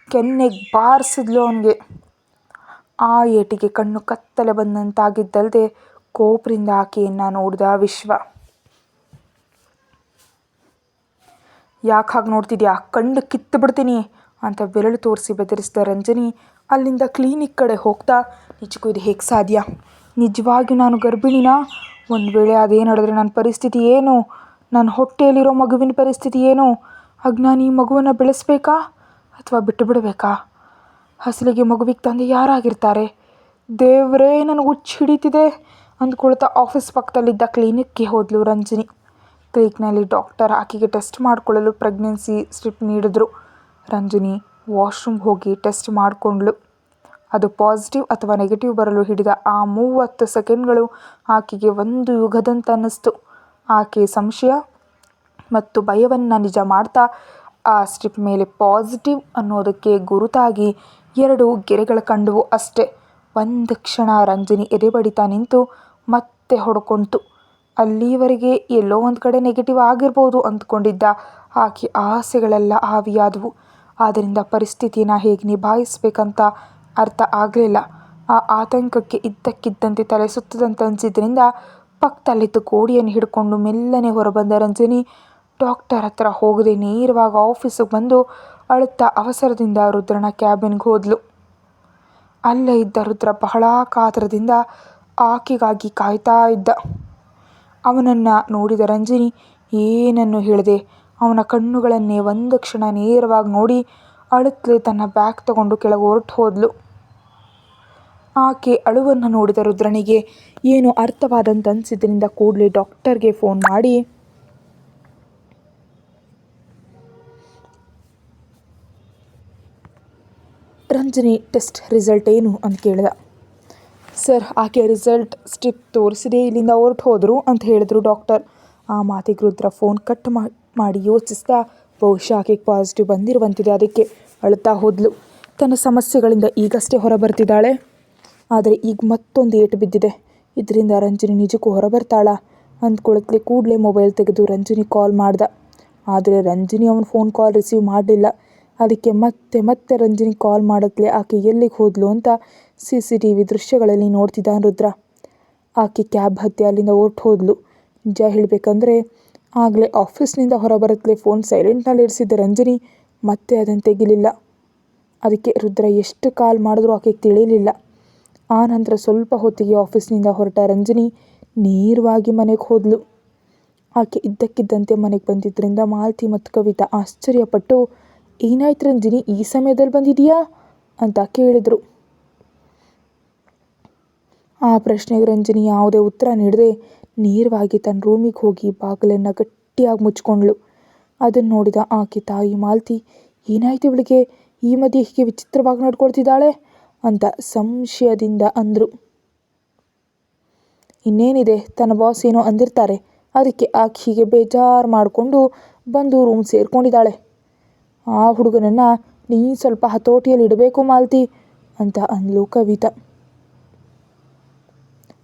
ಕೆನ್ನೆಗೆ ಬಾರಿಸಿದ್ಲು ಅವನಿಗೆ. ಆ ಏಟಿಗೆ ಕಣ್ಣು ಕತ್ತಲೆ ಬಂದಂತಾಗಿದ್ದಲ್ಲದೆ ಕೋಪದಿಂದ ಆಕೆಯನ್ನು ನೋಡಿದ ವಿಶ್ವ. ಯಾಕೆ ಹಾಗೆ ನೋಡ್ತಿದ್ಯಾ, ಕಣ್ಣು ಕಿತ್ತು ಬಿಡ್ತೀನಿ ಅಂತ ಬೆರಳು ತೋರಿಸಿ ಬೆದರಿಸಿದ ರಂಜನಿ ಅಲ್ಲಿಂದ ಕ್ಲಿನಿಕ್ ಕಡೆ ಹೋಗ್ತಾ, ನಿಜಕ್ಕೂ ಇದು ಹೇಗೆ ಸಾಧ್ಯ, ನಿಜವಾಗಿಯೂ ನಾನು ಗರ್ಭಿಣಿನಾ, ಒಂದು ವೇಳೆ ಅದೇ ನಡೆದ್ರೆ ನನ್ನ ಪರಿಸ್ಥಿತಿ ಏನು, ನನ್ನ ಹೊಟ್ಟೆಯಲ್ಲಿರೋ ಮಗುವಿನ ಪರಿಸ್ಥಿತಿ ಏನು, ಆಗ ನಾನು ಈ ಮಗುವನ್ನು ಬೆಳೆಸ್ಬೇಕಾ ಅಥವಾ ಬಿಟ್ಟು ಬಿಡಬೇಕಾ, ಹಸಲಿಗೆ ಮಗುವಿಗೆ ತಂದೆ ಯಾರಾಗಿರ್ತಾರೆ, ದೇವರೇ ನನಗೆ ಹುಚ್ಚು ಹಿಡಿತಿದೆ ಅಂದ್ಕೊಳ್ತಾ ಆಫೀಸ್ ಪಕ್ಕದಲ್ಲಿದ್ದ ಕ್ಲಿನಿಕ್ಗೆ ಹೋದ್ಲು ರಂಜನಿ. ಕ್ಲಿನಿಕ್ನಲ್ಲಿ ಡಾಕ್ಟರ್ ಆಕೆಗೆ ಟೆಸ್ಟ್ ಮಾಡಿಕೊಳ್ಳಲು ಪ್ರೆಗ್ನೆನ್ಸಿ ಸ್ಟ್ರಿಪ್ ನೀಡಿದ್ರು. ರಂಜನಿ ವಾಶ್ರೂಮ್ಗೆ ಹೋಗಿ ಟೆಸ್ಟ್ ಮಾಡಿಕೊಂಡ್ಳು. ಅದು ಪಾಸಿಟಿವ್ ಅಥವಾ ನೆಗೆಟಿವ್ ಬರಲು ಹಿಡಿದ ಆ 30 ಸೆಕೆಂಡ್ಗಳು ಆಕೆಗೆ ಒಂದು ಯುಗದಂತ ಅನ್ನಿಸ್ತು. ಆಕೆ ಸಂಶಯ ಮತ್ತು ಭಯವನ್ನು ನಿಜ ಮಾಡ್ತಾ ಆ ಸ್ಟ್ರಿಪ್ ಮೇಲೆ ಪಾಸಿಟಿವ್ ಅನ್ನೋದಕ್ಕೆ ಗುರುತಾಗಿ 2 ಗೆರೆಗಳು ಕಂಡವು ಅಷ್ಟೇ. ಒಂದು ಕ್ಷಣ ರಂಜನಿ ಎದೆ ಬಡಿತಾ ನಿಂತು ಮತ್ತೆ ಹೊಡ್ಕೊಂತು. ಅಲ್ಲಿವರೆಗೆ ಎಲ್ಲೋ ಒಂದು ಕಡೆ ನೆಗೆಟಿವ್ ಆಗಿರ್ಬೋದು ಅಂದ್ಕೊಂಡಿದ್ದ ಆಕೆ ಆಸೆಗಳೆಲ್ಲ ಆವಿಯಾದವು. ಆದ್ದರಿಂದ ಪರಿಸ್ಥಿತಿನ ಹೇಗೆ ನಿಭಾಯಿಸ್ಬೇಕಂತ ಅರ್ಥ ಆಗಲಿಲ್ಲ. ಆ ಆತಂಕಕ್ಕೆ ಇದ್ದಕ್ಕಿದ್ದಂತೆ ತಲೆ ಸುತ್ತದಂತೆ ಅನಿಸಿದ್ರಿಂದ ಪಕ್ಕದಲ್ಲಿದ್ದ ಕೋಡಿಯನ್ನು ಹಿಡ್ಕೊಂಡು ಮೆಲ್ಲನೆ ಹೊರಬಂದ ರಂಜನಿ ಡಾಕ್ಟರ್ ಹತ್ರ ಹೋಗದೆ ನೇರವಾಗಿ ಆಫೀಸಿಗೆ ಬಂದು ಅಳುತ್ತಾ ಅವಸರದಿಂದ ರುದ್ರನ ಕ್ಯಾಬಿನ್ಗೆ ಹೋದ್ಲು. ಅಲ್ಲೇ ಇದ್ದ ರುದ್ರ ಬಹಳ ಕಾತರದಿಂದ ಆಕೆಗಾಗಿ ಕಾಯ್ತಾ ಇದ್ದ. ಅವನನ್ನು ನೋಡಿದ ರಂಜನಿ ಏನನ್ನು ಹೇಳದೆ ಅವನ ಕಣ್ಣುಗಳನ್ನೇ ಒಂದು ಕ್ಷಣ ನೇರವಾಗಿ ನೋಡಿ ಅಳುತ್ತಲೇ ತನ್ನ ಬ್ಯಾಗ್ ತಗೊಂಡು ಕೆಳಗೆ ಹೊರಟು ಹೋದ್ಲು. ಆಕೆ ಅಳುವನ್ನು ನೋಡಿದ ರುದ್ರನಿಗೆ ಏನು ಅರ್ಥವಾದಂತ ಅನಿಸಿದ್ರಿಂದ ಕೂಡಲೇ ಡಾಕ್ಟರ್ಗೆ ಫೋನ್ ಮಾಡಿ, ರಂಜನಿ ಟೆಸ್ಟ್ ರಿಸಲ್ಟ್ ಏನು ಅಂತ ಕೇಳಿದ. ಸರ್, ಆಕೆ ರಿಸಲ್ಟ್ ಸ್ಟ್ರಿಪ್ ತೋರಿಸಿದೆ, ಇಲ್ಲಿಂದ ಹೊರಟು ಹೋದರು ಅಂತ ಹೇಳಿದ್ರು ಡಾಕ್ಟರ್. ಆ ಮಾತಿಗೆ ರುದ್ರ ಫೋನ್ ಕಟ್ ಮಾಡಿ ಯೋಚಿಸ್ತಾ, ಬಹುಶಃ ಆಕೆಗೆ ಪಾಸಿಟಿವ್ ಬಂದಿರುವಂತಿದೆ, ಅದಕ್ಕೆ ಅಳುತ್ತಾ ಹೋದ್ಲು. ತನ್ನ ಸಮಸ್ಯೆಗಳಿಂದ ಈಗಷ್ಟೇ ಹೊರಬರ್ತಿದ್ದಾಳೆ, ಆದರೆ ಈಗ ಮತ್ತೊಂದು ಏಟು ಬಿದ್ದಿದೆ, ಇದರಿಂದ ರಂಜನಿ ನಿಜಕ್ಕೂ ಹೊರಬರ್ತಾಳಾ ಅಂದ್ಕೊಳತ್ಲೆ ಕೂಡಲೇ ಮೊಬೈಲ್ ತೆಗೆದು ರಂಜನಿ ಕಾಲ್ ಮಾಡ್ದ. ಆದರೆ ರಂಜನಿ ಅವನ ಫೋನ್ ಕಾಲ್ ರಿಸೀವ್ ಮಾಡಲಿಲ್ಲ. ಅದಕ್ಕೆ ಮತ್ತೆ ರಂಜನಿ ಕಾಲ್ ಮಾಡತ್ಲೆ ಆಕೆ ಎಲ್ಲಿಗೆ ಹೋದ್ಲು ಅಂತ CCTV ದೃಶ್ಯಗಳಲ್ಲಿ ನೋಡ್ತಿದ್ದ ರುದ್ರ. ಆಕೆ ಕ್ಯಾಬ್ ಹತ್ತಿ ಅಲ್ಲಿಂದ ಹೊರಟು ಹೋದ್ಲು. ನಿಜ ಹೇಳಬೇಕಂದ್ರೆ ಆಗಲೇ ಆಫೀಸ್ನಿಂದ ಹೊರಬರತ್ಲೆ ಫೋನ್ ಸೈಲೆಂಟ್ನಲ್ಲಿ ಇರಿಸಿದ್ದ ರಂಜನಿ ಮತ್ತೆ ಅದನ್ನು ತೆಗಿಲಿಲ್ಲ. ಅದಕ್ಕೆ ರುದ್ರ ಎಷ್ಟು ಕಾಲ್ ಮಾಡಿದ್ರೂ ಆಕೆಗೆ ತಿಳಿಯಲಿಲ್ಲ. ಆ ನಂತರ ಸ್ವಲ್ಪ ಹೊತ್ತಿಗೆ ಆಫೀಸ್ನಿಂದ ಹೊರಟ ರಂಜನಿ ನೇರವಾಗಿ ಮನೆಗೆ ಹೋದ್ಲು. ಆಕೆ ಇದ್ದಕ್ಕಿದ್ದಂತೆ ಮನೆಗೆ ಬಂದಿದ್ದರಿಂದ ಮಾಲತಿ ಮತ್ತು ಕವಿತಾ ಆಶ್ಚರ್ಯಪಟ್ಟು, ಏನಾಯ್ತು ರಂಜನಿ, ಈ ಸಮಯದಲ್ಲಿ ಬಂದಿದೆಯಾ ಅಂತ ಕೇಳಿದರು. ಆ ಪ್ರಶ್ನೆಗೆ ರಂಜನಿ ಯಾವುದೇ ಉತ್ತರ ನೀಡದೆ ನೇರವಾಗಿ ತನ್ನ ರೂಮಿಗೆ ಹೋಗಿ ಬಾಗಿಲನ್ನು ಗಟ್ಟಿಯಾಗಿ ಮುಚ್ಕೊಂಡ್ಳು. ಅದನ್ನು ನೋಡಿದ ಆಕೆ ತಾಯಿ ಮಾಲತಿ, ಏನಾಯ್ತು ಇವಳಿಗೆ, ಈ ಮಧ್ಯೆ ಹೀಗೆ ವಿಚಿತ್ರವಾಗಿ ನಡ್ಕೊಳ್ತಿದ್ದಾಳೆ ಅಂತ ಸಂಶಯದಿಂದ ಅಂದರು. ಇನ್ನೇನಿದೆ, ತನ್ನ ಬಾಸ್ ಏನೋ ಅಂದಿರ್ತಾರೆ, ಅದಕ್ಕೆ ಆಕೆ ಹೀಗೆ ಬೇಜಾರು ಮಾಡಿಕೊಂಡು ಬಂದು ರೂಮ್ ಸೇರ್ಕೊಂಡಿದ್ದಾಳೆ. ಆ ಹುಡುಗನನ್ನು ನೀನು ಸ್ವಲ್ಪ ಹತೋಟಿಯಲ್ಲಿ ಇಡಬೇಕು ಮಾಲತಿ ಅಂತ ಅಂದ್ಲು ಕವಿತಾ.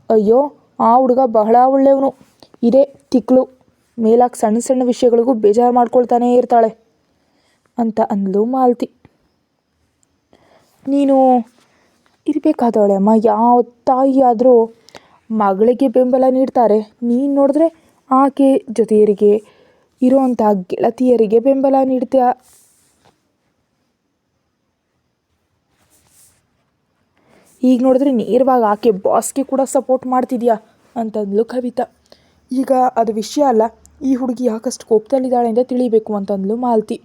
ಅಯ್ಯೋ, ಆ ಹುಡುಗ ಬಹಳ ಒಳ್ಳೆಯವನು, ಇದೇ ತಿಕ್ಲು, ಮೇಲಾಗಿ ಸಣ್ಣ ಸಣ್ಣ ವಿಷಯಗಳಿಗೂ ಬೇಜಾರು ಮಾಡ್ಕೊಳ್ತಾನೇ ಇರ್ತಾಳೆ ಅಂತ ಅಂದ್ಲು ಮಾಲತಿ. ನೀನು ಇರಬೇಕಾದವಳೆ ಅಮ್ಮ, ಯಾವ ತಾಯಿ ಆದರೂ ಮಗಳಿಗೆ ಬೆಂಬಲ ನೀಡ್ತಾರೆ. ನೀನು ನೋಡಿದ್ರೆ ಆಕೆ ಜೊತೆಯರಿಗೆ ಇರೋವಂಥ ಗೆಳತಿಯರಿಗೆ ಬೆಂಬಲ ನೀಡ್ತೀಯ. ಈಗ ನೋಡಿದ್ರೆ ನೇರವಾಗಿ ಆಕೆ ಬಾಸ್ಗೆ ಕೂಡ ಸಪೋರ್ಟ್ ಮಾಡ್ತಿದ್ಯಾ ಅಂತಂದ್ಲು ಕವಿತಾ. ಈಗ ಅದು ವಿಷಯ ಅಲ್ಲ, ಈ ಹುಡುಗಿ ಯಾಕಷ್ಟು ಕೋಪದಲ್ಲಿದ್ದಾಳೆ ಅಂತ ತಿಳಿಬೇಕು ಅಂತಂದ್ಲು ಮಾಲತಿ.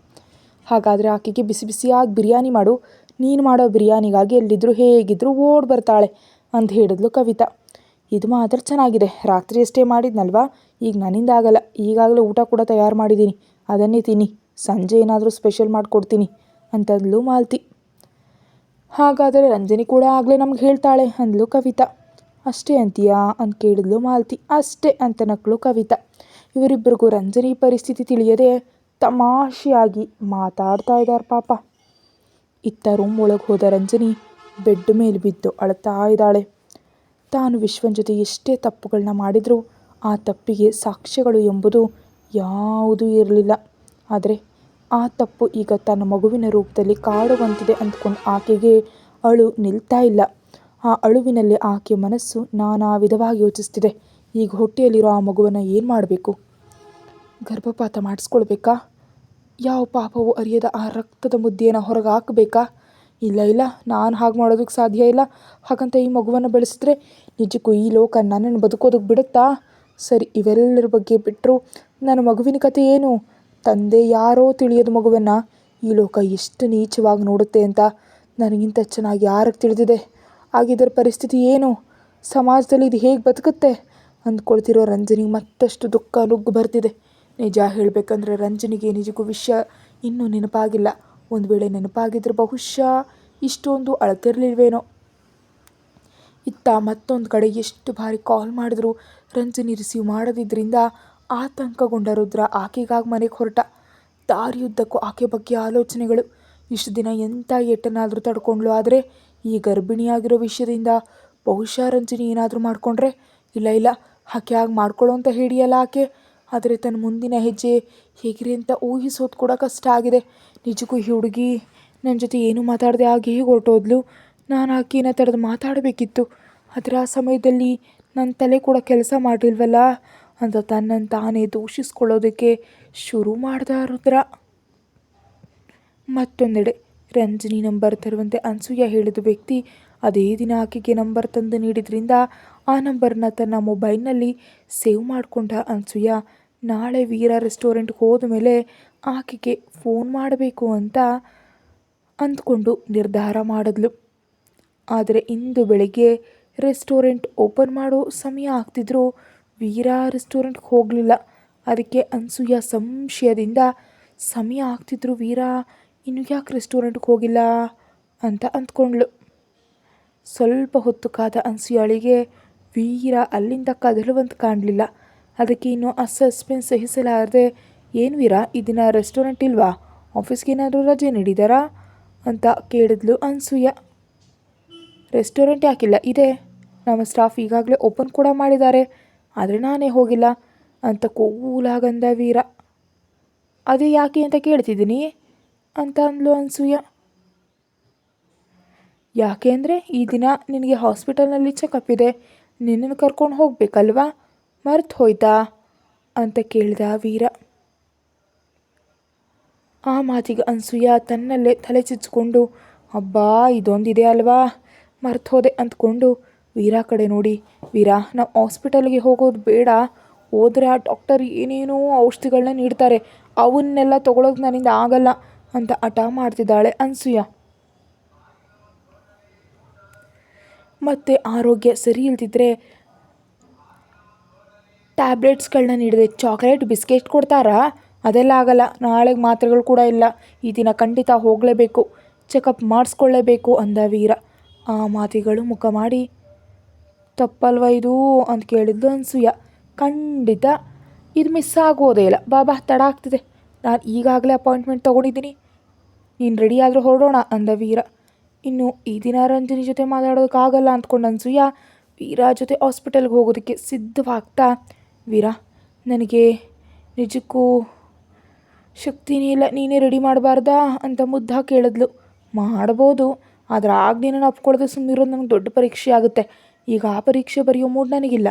ಹಾಗಾದರೆ ಆಕೆಗೆ ಬಿಸಿ ಬಿಸಿಯಾಗಿ ಬಿರಿಯಾನಿ ಮಾಡು, ನೀನು ಮಾಡೋ ಬಿರಿಯಾನಿಗಾಗಿ ಎಲ್ಲಿದ್ದರೂ ಹೇಗಿದ್ದರೂ ಓಡಿ ಬರ್ತಾಳೆ ಅಂತ ಹೇಳಿದ್ಲು ಕವಿತಾ. ಇದು ಮಾತ್ರ ಚೆನ್ನಾಗಿದೆ, ರಾತ್ರಿ ಅಷ್ಟೇ ಮಾಡಿದ್ನಲ್ವಾ, ಈಗ ನನ್ನಿಂದ ಆಗಲ್ಲ. ಈಗಾಗಲೇ ಊಟ ಕೂಡ ತಯಾರು ಮಾಡಿದ್ದೀನಿ, ಅದನ್ನೇ ತಿನ್ನಿ, ಸಂಜೆ ಏನಾದರೂ ಸ್ಪೆಷಲ್ ಮಾಡಿಕೊಡ್ತೀನಿ ಅಂತಂದ್ಲು ಮಾಲತಿ. ಹಾಗಾದರೆ ರಂಜನಿ ಕೂಡ ಆಗಲೇ ನಮ್ಗೆ ಹೇಳ್ತಾಳೆ ಅಂದ್ಲು ಕವಿತಾ. ಅಷ್ಟೇ ಅಂತೀಯಾ ಅಂತ ಕೇಳಿದ್ಲು ಮಾಲತಿ. ಅಷ್ಟೇ ಅಂತ ನಕ್ಕಳು ಕವಿತಾ. ಇವರಿಬ್ಬರಿಗೂ ರಂಜನಿ ಪರಿಸ್ಥಿತಿ ತಿಳಿಯದೆ ತಮಾಷೆಯಾಗಿ ಮಾತಾಡ್ತಾ ಇದ್ದಾರೆ ಪಾಪ. ಇತ್ತ ರೂಮ್ ಒಳಗೆ ಹೋದ ರಂಜನಿ ಬೆಡ್ ಮೇಲೆ ಬಿದ್ದು ಅಳ್ತಾ ಇದ್ದಾಳೆ. ತಾನು ವಿಶ್ವನ್ ಜೊತೆ ಎಷ್ಟೇ ತಪ್ಪುಗಳನ್ನ ಮಾಡಿದರೂ ಆ ತಪ್ಪಿಗೆ ಸಾಕ್ಷ್ಯಗಳು ಎಂಬುದು ಯಾವುದೂ ಇರಲಿಲ್ಲ. ಆದರೆ ಆ ತಪ್ಪು ಈಗ ತನ್ನ ಮಗುವಿನ ರೂಪದಲ್ಲಿ ಕಾಡುವಂತಿದೆ ಅಂದ್ಕೊಂಡು ಆಕೆಗೆ ಅಳು ನಿಲ್ತಾ ಇಲ್ಲ. ಆ ಅಳುವಿನಲ್ಲಿ ಆಕೆ ಮನಸ್ಸು ನಾನಾ ವಿಧವಾಗಿ ಯೋಚಿಸ್ತಿದೆ. ಈಗ ಹೊಟ್ಟೆಯಲ್ಲಿರೋ ಆ ಮಗುವನ್ನು ಏನು ಮಾಡಬೇಕು? ಗರ್ಭಪಾತ ಮಾಡಿಸ್ಕೊಳ್ಬೇಕಾ? ಯಾವ ಪಾಪವು ಅರಿಯದ ಆ ರಕ್ತದ ಮುದ್ದೆಯನ್ನು ಹೊರಗೆ ಹಾಕಬೇಕಾ? ಇಲ್ಲ, ನಾನು ಹಾಗೆ ಮಾಡೋದಕ್ಕೆ ಸಾಧ್ಯ ಇಲ್ಲ. ಹಾಗಂತ ಈ ಮಗುವನ್ನು ಬೆಳೆಸಿದ್ರೆ ನಿಜಕ್ಕೂ ಈ ಲೋಕ ನನ್ನನ್ನು ಬದುಕೋದಕ್ಕೆ ಬಿಡುತ್ತಾ? ಸರಿ, ಇವೆಲ್ಲರ ಬಗ್ಗೆ ಬಿಟ್ಟರು ನನ್ನ ಮಗುವಿನ ಕತೆ ಏನು? ತಂದೆ ಯಾರೋ ತಿಳಿಯೋದು ಮಗುವನ್ನು ಈ ಲೋಕ ಎಷ್ಟು ನೀಚವಾಗಿ ನೋಡುತ್ತೆ ಅಂತ ನನಗಿಂತ ಚೆನ್ನಾಗಿ ಯಾರಿಗೆ ತಿಳಿದಿದೆ? ಆಗಿದ್ದರ ಪರಿಸ್ಥಿತಿ ಏನು? ಸಮಾಜದಲ್ಲಿ ಇದು ಹೇಗೆ ಬದುಕುತ್ತೆ ಅಂದ್ಕೊಳ್ತಿರೋ ರಂಜನಿಗೆ ಮತ್ತಷ್ಟು ದುಃಖ ನುಗ್ಗು ಬರ್ತಿದೆ. ನಿಜ ಹೇಳಬೇಕಂದ್ರೆ ರಂಜನಿಗೆ ನಿಜಕ್ಕೂ ವಿಷಯ ಇನ್ನೂ ನೆನಪಾಗಿಲ್ಲ. ಒಂದು ವೇಳೆ ನೆನಪಾಗಿದ್ದರೆ ಬಹುಶಃ ಇಷ್ಟೊಂದು ಅಳ್ತಿರ್ಲಿಲ್ವೇನೋ. ಇತ್ತ ಮತ್ತೊಂದು ಕಡೆ ಎಷ್ಟು ಬಾರಿ ಕಾಲ್ ಮಾಡಿದ್ರು ರಂಜನಿ ರಿಸೀವ್ ಮಾಡೋದಿದ್ದರಿಂದ ಆತಂಕಗೊಂಡ ರುದ್ರ ಆಕೆಗಾಗಿ ಮನೆಗೆ ಹೊರಟ. ದಾರಿಯುದ್ದಕ್ಕೂ ಆಕೆ ಬಗ್ಗೆ ಆಲೋಚನೆಗಳು. ಇಷ್ಟು ದಿನ ಎಂಥ ಏಟನ್ನಾದರೂ ತಡ್ಕೊಂಡ್ಲು, ಆದರೆ ಈ ಗರ್ಭಿಣಿಯಾಗಿರೋ ವಿಷಯದಿಂದ ಬಹುಶಃ ರಂಜನಿ ಏನಾದರೂ ಮಾಡಿಕೊಂಡ್ರೆ? ಇಲ್ಲ, ಆಕೆ ಆಗಿ ಮಾಡ್ಕೊಳ್ಳೋ ಅಂತ ಹೇಳಿಯಲ್ಲ ಆಕೆ. ಆದರೆ ತನ್ನ ಮುಂದಿನ ಹೆಜ್ಜೆ ಹೇಗಿರಿ ಅಂತ ಊಹಿಸೋದು ಕೂಡ ಕಷ್ಟ ಆಗಿದೆ. ನಿಜಕ್ಕೂ ಈ ಹುಡುಗಿ ನನ್ನ ಜೊತೆ ಏನೂ ಮಾತಾಡದೆ ಆಗಿ ಹೇಗೆ ಹೊರಟೋದ್ಲು? ನಾನು ಆಕೆನ ತಡೆದು ಮಾತಾಡಬೇಕಿತ್ತು, ಆದರೆ ಆ ಸಮಯದಲ್ಲಿ ನನ್ನ ತಲೆ ಕೂಡ ಕೆಲಸ ಮಾಡಿಲ್ವಲ್ಲ ಅಂತ ತನ್ನನ್ನು ತಾನೇ ದೂಷಿಸ್ಕೊಳ್ಳೋದಕ್ಕೆ ಶುರು ಮಾಡ್ದ ರುದ್ರ. ಮತ್ತೊಂದೆಡೆ ರಂಜನಿ ನಂಬರ್ ತರುವಂತೆ ಅನ್ಸೂಯ ಹೇಳಿದ ವ್ಯಕ್ತಿ ಅದೇ ದಿನ ಆಕೆಗೆ ನಂಬರ್ ತಂದು ನೀಡಿದ್ರಿಂದ ಆ ನಂಬರ್ನ ತನ್ನ ಮೊಬೈಲ್ನಲ್ಲಿ ಸೇವ್ ಮಾಡಿಕೊಂಡ ಅನ್ಸೂಯ ನಾಳೆ ವೀರ ರೆಸ್ಟೋರೆಂಟ್ಗೆ ಹೋದ ಮೇಲೆ ಆಕೆಗೆ ಫೋನ್ ಮಾಡಬೇಕು ಅಂತ ಅಂದ್ಕೊಂಡು ನಿರ್ಧಾರ ಮಾಡಿದ್ಲು. ಆದರೆ ಇಂದು ಬೆಳಗ್ಗೆ ರೆಸ್ಟೋರೆಂಟ್ ಓಪನ್ ಮಾಡೋ ಸಮಯ ಆಗ್ತಿದ್ರೂ ವೀರ ರೆಸ್ಟೋರೆಂಟ್ಗೆ ಹೋಗಲಿಲ್ಲ. ಅದಕ್ಕೆ ಅನ್ಸೂಯ ಸಂಶಯದಿಂದ ಸಮಯ ಆಗ್ತಿದ್ರು ವೀರ ಇನ್ನು ಯಾಕೆ ರೆಸ್ಟೋರೆಂಟ್ಗೆ ಹೋಗಿಲ್ಲ ಅಂತ ಅಂದ್ಕೊಂಡ್ಳು. ಸ್ವಲ್ಪ ಹೊತ್ತು ಕಾದ ಅನ್ಸೂಯಾಳಿಗೆ ವೀರ ಅಲ್ಲಿಂದ ಕದಲುವಂತ ಕಾಣಲಿಲ್ಲ. ಅದಕ್ಕೆ ಇನ್ನು ಆ ಸಸ್ಪೆನ್ಸ್ ಸಹಿಸಲಾರದೆ, ಏನು ವೀರ ಈ ದಿನ ರೆಸ್ಟೋರೆಂಟ್ ಇಲ್ವಾ? ಆಫೀಸ್ಗೆ ಏನಾದರೂ ರಜೆ ನೀಡಿದಾರಾ ಅಂತ ಕೇಳಿದ್ಲು ಅನ್ಸೂಯ. ರೆಸ್ಟೋರೆಂಟ್ ಯಾಕಿಲ್ಲ, ಇದೆ, ನಮ್ಮ ಸ್ಟಾಫ್ ಈಗಾಗಲೇ ಓಪನ್ ಕೂಡ ಮಾಡಿದ್ದಾರೆ, ಆದರೆ ನಾನೇ ಹೋಗಿಲ್ಲ ಅಂತ ಕೂಲಾಗಂದ ವೀರ. ಅದೇ ಯಾಕೆ ಅಂತ ಕೇಳ್ತಿದ್ದೀನಿ ಅಂತ ಅಂದ್ಲು ಅನ್ಸೂಯ. ಯಾಕೆ ಅಂದರೆ ಈ ದಿನ ನಿನಗೆ ಹಾಸ್ಪಿಟಲ್ನಲ್ಲಿ ಚೆಕಪ್ ಇದೆ, ನಿನ್ನನ್ನು ಕರ್ಕೊಂಡು ಹೋಗಬೇಕಲ್ವಾ, ಮರ್ತು ಹೋಯ್ತಾ ಅಂತ ಕೇಳಿದ ವೀರ. ಆ ಮಾತಿಗೆ ಅನ್ಸೂಯ ತನ್ನಲ್ಲೇ ತಲೆ ಚಿಚ್ಚಿಕೊಂಡು, ಅಬ್ಬಾ ಇದೊಂದಿದೆ ಅಲ್ವಾ, ಮರ್ತು ಹೋದೆ ಅಂದ್ಕೊಂಡು ವೀರ ಕಡೆ ನೋಡಿ, ವೀರ ನಾವು ಹಾಸ್ಪಿಟಲ್ಗೆ ಹೋಗೋದು ಬೇಡ, ಹೋದರೆ ಆ ಡಾಕ್ಟರ್ ಏನೇನೋ ಔಷಧಿಗಳನ್ನ ನೀಡ್ತಾರೆ, ಅವನ್ನೆಲ್ಲ ತೊಗೊಳೋದು ನನ್ನಿಂದ ಆಗಲ್ಲ ಅಂತ ಹಠ ಮಾಡ್ತಿದ್ದಾಳೆ ಅನ್ಸೂಯ. ಮತ್ತು ಆರೋಗ್ಯ ಸರಿ ಇಲ್ದಿದ್ರೆ ಟ್ಯಾಬ್ಲೆಟ್ಸ್ಗಳನ್ನ ನೀಡಿದೆ, ಚಾಕ್ಲೇಟ್ ಬಿಸ್ಕೆಟ್ ಕೊಡ್ತಾರಾ? ಅದೆಲ್ಲ ಆಗಲ್ಲ, ನಾಳೆಗೆ ಮಾತ್ರೆಗಳು ಕೂಡ ಇಲ್ಲ, ಈ ದಿನ ಖಂಡಿತ ಹೋಗಲೇಬೇಕು, ಚೆಕಪ್ ಮಾಡಿಸ್ಕೊಳ್ಳೇಬೇಕು ಅಂದ ವೀರ. ಆ ಮಾತಿಗಳು ಮುಖ ಮಾಡಿ, ತಪ್ಪಲ್ವ ಇದು ಅಂತ ಕೇಳಿದ್ಲು ಅನ್ಸೂಯ. ಖಂಡಿತ ಇದು ಮಿಸ್ ಆಗೋದೇ ಇಲ್ಲ, ಬಾಬಾ ತಡ ಆಗ್ತಿದೆ, ನಾನು ಈಗಾಗಲೇ ಅಪಾಯಿಂಟ್ಮೆಂಟ್ ತೊಗೊಂಡಿದ್ದೀನಿ, ನೀನು ರೆಡಿ ಆದರೂ ಹೊರಡೋಣ ಅಂದ ವೀರ. ಇನ್ನು ಈ ದಿನ ರಂಜನಿ ಜೊತೆ ಮಾತಾಡೋದಕ್ಕಾಗಲ್ಲ ಅಂದ್ಕೊಂಡು ಅನ್ಸೂಯ ವೀರ ಜೊತೆ ಹಾಸ್ಪಿಟಲ್ಗೆ ಹೋಗೋದಕ್ಕೆ ಸಿದ್ಧವಾಗ್ತಾ, ವೀರ ನನಗೆ ನಿಜಕ್ಕೂ ಶಕ್ತಿನೇ ಇಲ್ಲ, ನೀನೇ ರೆಡಿ ಮಾಡಬಾರ್ದಾ ಅಂತ ಮುದ್ದ ಕೇಳಿದ್ಲು. ಮಾಡ್ಬೋದು, ಆದರೆ ಆಗ ನೀನನ್ನು ಒಪ್ಕೊಳ್ಳೋದು ಸುಮ್ಮನಿರೋದು ನನಗೆ ದೊಡ್ಡ ಪರೀಕ್ಷೆ ಆಗುತ್ತೆ, ಈಗ ಆ ಪರೀಕ್ಷೆ ಬರೆಯೋ ಮೂಡ್ ನನಗಿಲ್ಲ.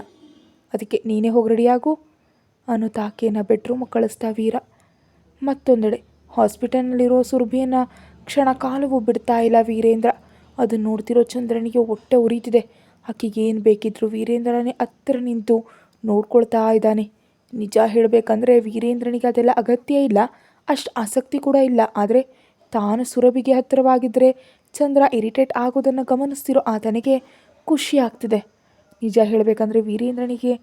ಅದಕ್ಕೆ ನೀನೇ ಹೋಗಿ ರೆಡಿಯಾಗು ಅನ್ನುತ್ತಾ ಆಕೆಯನ್ನು ಬೆಡ್ರೂಮಿಗೆ ಕಳಿಸ್ತಾ ವೀರ. ಮತ್ತೊಂದೆಡೆ ಹಾಸ್ಪಿಟಲ್ನಲ್ಲಿರೋ ಸುರಭಿಯನ್ನು ಕ್ಷಣ ಕಾಲವೂ ಬಿಡ್ತಾ ಇಲ್ಲ ವೀರೇಂದ್ರ. ಅದನ್ನು ನೋಡ್ತಿರೋ ಚಂದ್ರನಿಗೆ ಹೊಟ್ಟೆ ಉರಿತಿದೆ. ಆಕೆಗೆ ಏನು ಬೇಕಿದ್ರು ವೀರೇಂದ್ರನೇ ಹತ್ತಿರ ನಿಂತು ನೋಡ್ಕೊಳ್ತಾ ಇದ್ದಾನೆ. ನಿಜ ಹೇಳಬೇಕಂದ್ರೆ ವೀರೇಂದ್ರನಿಗೆ ಅದೆಲ್ಲ ಅಗತ್ಯ ಇಲ್ಲ, ಅಷ್ಟು ಆಸಕ್ತಿ ಕೂಡ ಇಲ್ಲ. ಆದರೆ ತಾನು ಸುರಭಿಗೆ ಹತ್ತಿರವಾಗಿದ್ದರೆ ಚಂದ್ರ ಇರಿಟೇಟ್ ಆಗೋದನ್ನು ಗಮನಿಸ್ತಿರೋ ಆತನಿಗೆ ಖುಷಿ ಆಗ್ತಿದೆ. ನಿಜ ಹೇಳಬೇಕಂದ್ರೆ ವೀರೇಂದ್ರನಿಗೆ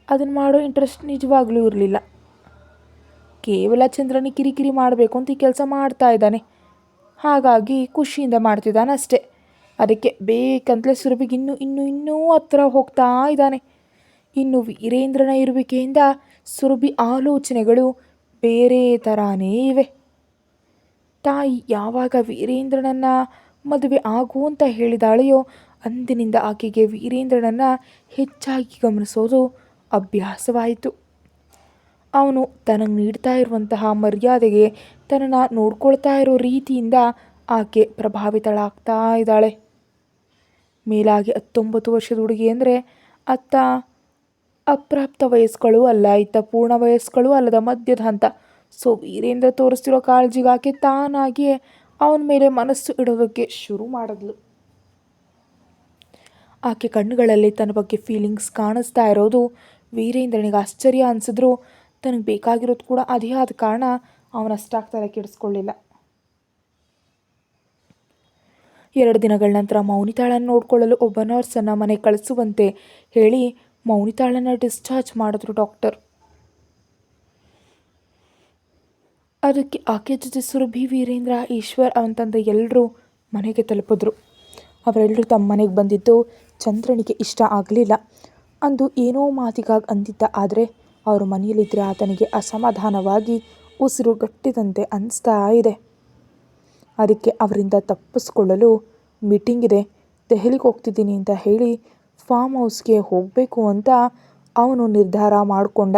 ಅದನ್ನು ಮಾಡೋ ಇಂಟ್ರೆಸ್ಟ್ ನಿಜವಾಗ್ಲೂ ಇರಲಿಲ್ಲ. ಕೇವಲ ಚಂದ್ರನಿಗೆ ಕಿರಿಕಿರಿ ಮಾಡಬೇಕು ಅಂತ ಈ ಕೆಲಸ ಮಾಡ್ತಾ ಇದ್ದಾನೆ. ಹಾಗಾಗಿ ಖುಷಿಯಿಂದ ಮಾಡ್ತಿದ್ದಾನೆ ಅಷ್ಟೇ. ಅದಕ್ಕೆ ಬೇಕಂತಲೇ ಸುರಭಿಗೆ ಇನ್ನೂ ಹತ್ತಿರ ಹೋಗ್ತಾ ಇದ್ದಾನೆ. ಇನ್ನು ವೀರೇಂದ್ರನ ಇರುವಿಕೆಯಿಂದ ಸುರಭಿ ಆಲೋಚನೆಗಳು ಬೇರೆ ಥರಾನೇ ಇವೆ. ತಾಯಿ ಯಾವಾಗ ವೀರೇಂದ್ರನನ್ನು ಮದುವೆ ಆಗು ಅಂತ ಹೇಳಿದಾಳೆಯೋ ಅಂದಿನಿಂದ ಆಕೆಗೆ ವೀರೇಂದ್ರನನ್ನು ಹೆಚ್ಚಾಗಿ ಗಮನಿಸೋದು ಅಭ್ಯಾಸವಾಯಿತು. ಅವನು ತನಗೆ ನೀಡ್ತಾ ಇರುವಂತಹ ಮರ್ಯಾದೆಗೆ, ತನ್ನನ್ನು ನೋಡ್ಕೊಳ್ತಾ ಇರೋ ರೀತಿಯಿಂದ ಆಕೆ ಪ್ರಭಾವಿತಳಾಗ್ತಾ ಇದ್ದಾಳೆ. ಮೇಲಾಗಿ 19 ವರ್ಷದ ಹುಡುಗಿ ಅಂದರೆ ಅತ್ತ ಅಪ್ರಾಪ್ತ ವಯಸ್ಕಳು ಅಲ್ಲ, ಇತ್ತ ಪೂರ್ಣ ವಯಸ್ಕಳು ಅಲ್ಲದ ಮಧ್ಯದ ಹಂತ. ಸೊ ವೀರೇಂದ್ರ ತೋರಿಸ್ತಿರೋ ಕಾಳಜಿಗೆ ಆಕೆ ತಾನಾಗಿಯೇ ಅವನ ಮೇಲೆ ಮನಸ್ಸು ಇಡೋದಕ್ಕೆ ಶುರು ಮಾಡಿದ್ಲು. ಆಕೆ ಕಣ್ಣುಗಳಲ್ಲಿ ತನ್ನ ಬಗ್ಗೆ ಫೀಲಿಂಗ್ಸ್ ಕಾಣಿಸ್ತಾ ಇರೋದು ವೀರೇಂದ್ರನಿಗೆ ಆಶ್ಚರ್ಯ ಅನಿಸಿದ್ರು ತನಗೆ ಬೇಕಾಗಿರೋದು ಕೂಡ ಅದೇ ಆದ ಕಾರಣ ಅವನಷ್ಟಾಗಿ ತಲೆ ಕೆಡಿಸ್ಕೊಳ್ಳಿಲ್ಲ. 2 ದಿನಗಳ ನಂತರ ಮೌನಿತಾಳನ್ನು ನೋಡಿಕೊಳ್ಳಲು ಒಬ್ಬ ನರ್ಸನ್ನು ಮನೆಗೆ ಕಳಿಸುವಂತೆ ಹೇಳಿ ಮೌನಿತಾಳನ್ನು ಡಿಸ್ಚಾರ್ಜ್ ಮಾಡಿದ್ರು ಡಾಕ್ಟರ್. ಅದಕ್ಕೆ ಆಕೆ ಜೊತೆ ಸುರಭಿ, ವೀರೇಂದ್ರ, ಈಶ್ವರ್, ಅವನ ತಂದೆ ಎಲ್ಲರೂ ಮನೆಗೆ ತಲುಪಿದ್ರು. ಅವರೆಲ್ಲರೂ ತಮ್ಮ ಮನೆಗೆ ಬಂದಿದ್ದು ಚಂದ್ರನಿಗೆ ಇಷ್ಟ ಆಗಲಿಲ್ಲ. ಅಂದು ಏನೋ ಮಾತಿಗಾಗಿ ಅಂದಿದ್ದ, ಆದರೆ ಅವರು ಮನೆಯಲ್ಲಿದ್ದರೆ ಆತನಿಗೆ ಅಸಮಾಧಾನವಾಗಿ ಉಸಿರು ಗಟ್ಟಿದಂತೆ ಅನಿಸ್ತಾ ಇದೆ. ಅದಕ್ಕೆ ಅವರಿಂದ ತಪ್ಪಿಸ್ಕೊಳ್ಳಲು ಮೀಟಿಂಗ್ ಇದೆ, ದೆಹಲಿಗೆ ಹೋಗ್ತಿದ್ದೀನಿ ಅಂತ ಹೇಳಿ ಫಾರ್ಮ್ ಹೌಸ್ಗೆ ಹೋಗಬೇಕು ಅಂತ ಅವನು ನಿರ್ಧಾರ ಮಾಡಿಕೊಂಡ.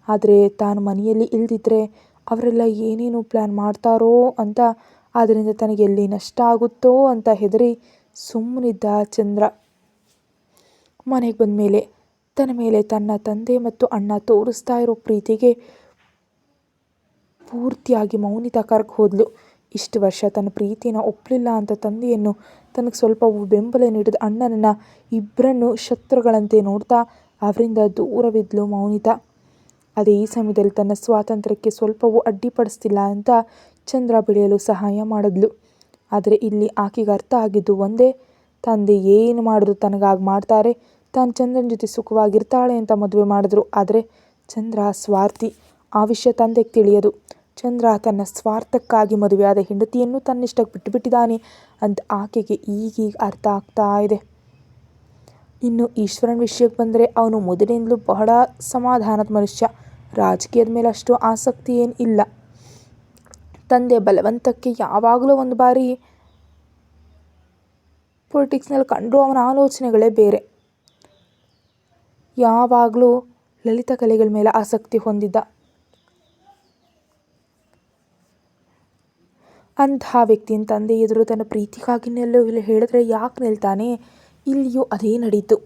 ಆದರೆ ತಾನು ಮನೆಯಲ್ಲಿ ಇಲ್ದಿದ್ರೆ ಅವರೆಲ್ಲ ಏನೇನು ಪ್ಲ್ಯಾನ್ ಮಾಡ್ತಾರೋ ಅಂತ, ಅದರಿಂದ ತನಗೆ ಎಲ್ಲಿ ನಷ್ಟ ಆಗುತ್ತೋ ಅಂತ ಹೆದರಿ ಸುಮ್ಮನಿದ್ದ ಚಂದ್ರ. ಮನೆಗೆ ಬಂದ ಮೇಲೆ ತನ್ನ ಮೇಲೆ ತನ್ನ ತಂದೆ ಮತ್ತು ಅಣ್ಣ ತೋರಿಸ್ತಾ ಇರೋ ಪ್ರೀತಿಗೆ ಪೂರ್ತಿಯಾಗಿ ಮೌನಿತಾ ಕರಗಿ ಹೋದ್ಲು. ಇಷ್ಟು ವರ್ಷ ತನ್ನ ಪ್ರೀತಿನ ಒಪ್ಪಲಿಲ್ಲ ಅಂತ ತಂದೆಯನ್ನು, ತನಗೆ ಸ್ವಲ್ಪವೂ ಬೆಂಬಲ ನೀಡಿದ ಅಣ್ಣನನ್ನು, ಇಬ್ಬರನ್ನು ಶತ್ರುಗಳಂತೆ ನೋಡ್ತಾ ಅವರಿಂದ ದೂರವಿದ್ಲು ಮೌನಿತಾ. ಅದೇ ಈ ಸಮಯದಲ್ಲಿ ತನ್ನ ಸ್ವಾತಂತ್ರ್ಯಕ್ಕೆ ಸ್ವಲ್ಪವೂ ಅಡ್ಡಿಪಡಿಸ್ತಿಲ್ಲ ಅಂತ ಚಂದ್ರ ಬೆಳೆಯಲು ಸಹಾಯ ಮಾಡಿದ್ಲು. ಆದರೆ ಇಲ್ಲಿ ಆಕೆಗೆ ಅರ್ಥ ಆಗಿದ್ದು ಒಂದೇ, ತಂದೆ ಏನು ಮಾಡಿದ್ರು ತನಗಾಗಿ ಮಾಡ್ತಾರೆ, ತಾನು ಚಂದ್ರನ ಜೊತೆ ಸುಖವಾಗಿರ್ತಾಳೆ ಅಂತ ಮದುವೆ ಮಾಡಿದ್ರು. ಆದರೆ ಚಂದ್ರ ಸ್ವಾರ್ಥಿ, ಆ ವಿಷಯ ತಂದೆಗೆ ತಿಳಿಯೋದು. ಚಂದ್ರ ತನ್ನ ಸ್ವಾರ್ಥಕ್ಕಾಗಿ ಮದುವೆಯಾದ ಹೆಂಡತಿಯನ್ನು ತನ್ನಿಷ್ಟಕ್ಕೆ ಬಿಟ್ಟುಬಿಟ್ಟಿದ್ದಾನೆ ಅಂತ ಆಕೆಗೆ ಈಗೀಗ ಅರ್ಥ ಆಗ್ತಾ ಇದೆ. ಇನ್ನು ಈಶ್ವರನ ವಿಷಯಕ್ಕೆ ಬಂದರೆ ಅವನು ಮೊದಲಿನಿಂದಲೂ ಬಹಳ ಸಮಾಧಾನದ ಮನುಷ್ಯ. ರಾಜಕೀಯದ ಮೇಲೆ ಅಷ್ಟು ಆಸಕ್ತಿ ಏನು ಇಲ್ಲ. ತಂದೆ ಬಲವಂತಕ್ಕೆ ಯಾವಾಗಲೂ ಒಂದು ಬಾರಿ ಪೊಲಿಟಿಕ್ಸ್ನಲ್ಲಿ ಕಂಡ್ರೂ ಅವನ ಆಲೋಚನೆಗಳೇ ಬೇರೆ. ಯಾವಾಗಲೂ ಲಲಿತ ಕಲೆಗಳ ಮೇಲೆ ಆಸಕ್ತಿ ಹೊಂದಿದ್ದ. ಅಂಥ ವ್ಯಕ್ತಿಯನ್ನು ತಂದೆ ಎದುರು ತನ್ನ ಪ್ರೀತಿಗಾಗಿ ಹೇಳಿದ್ರೆ ಯಾಕೆ ನಿಲ್ತಾನೆ? ಇಲ್ಲಿಯೂ ಅದೇ ನಡೀತು.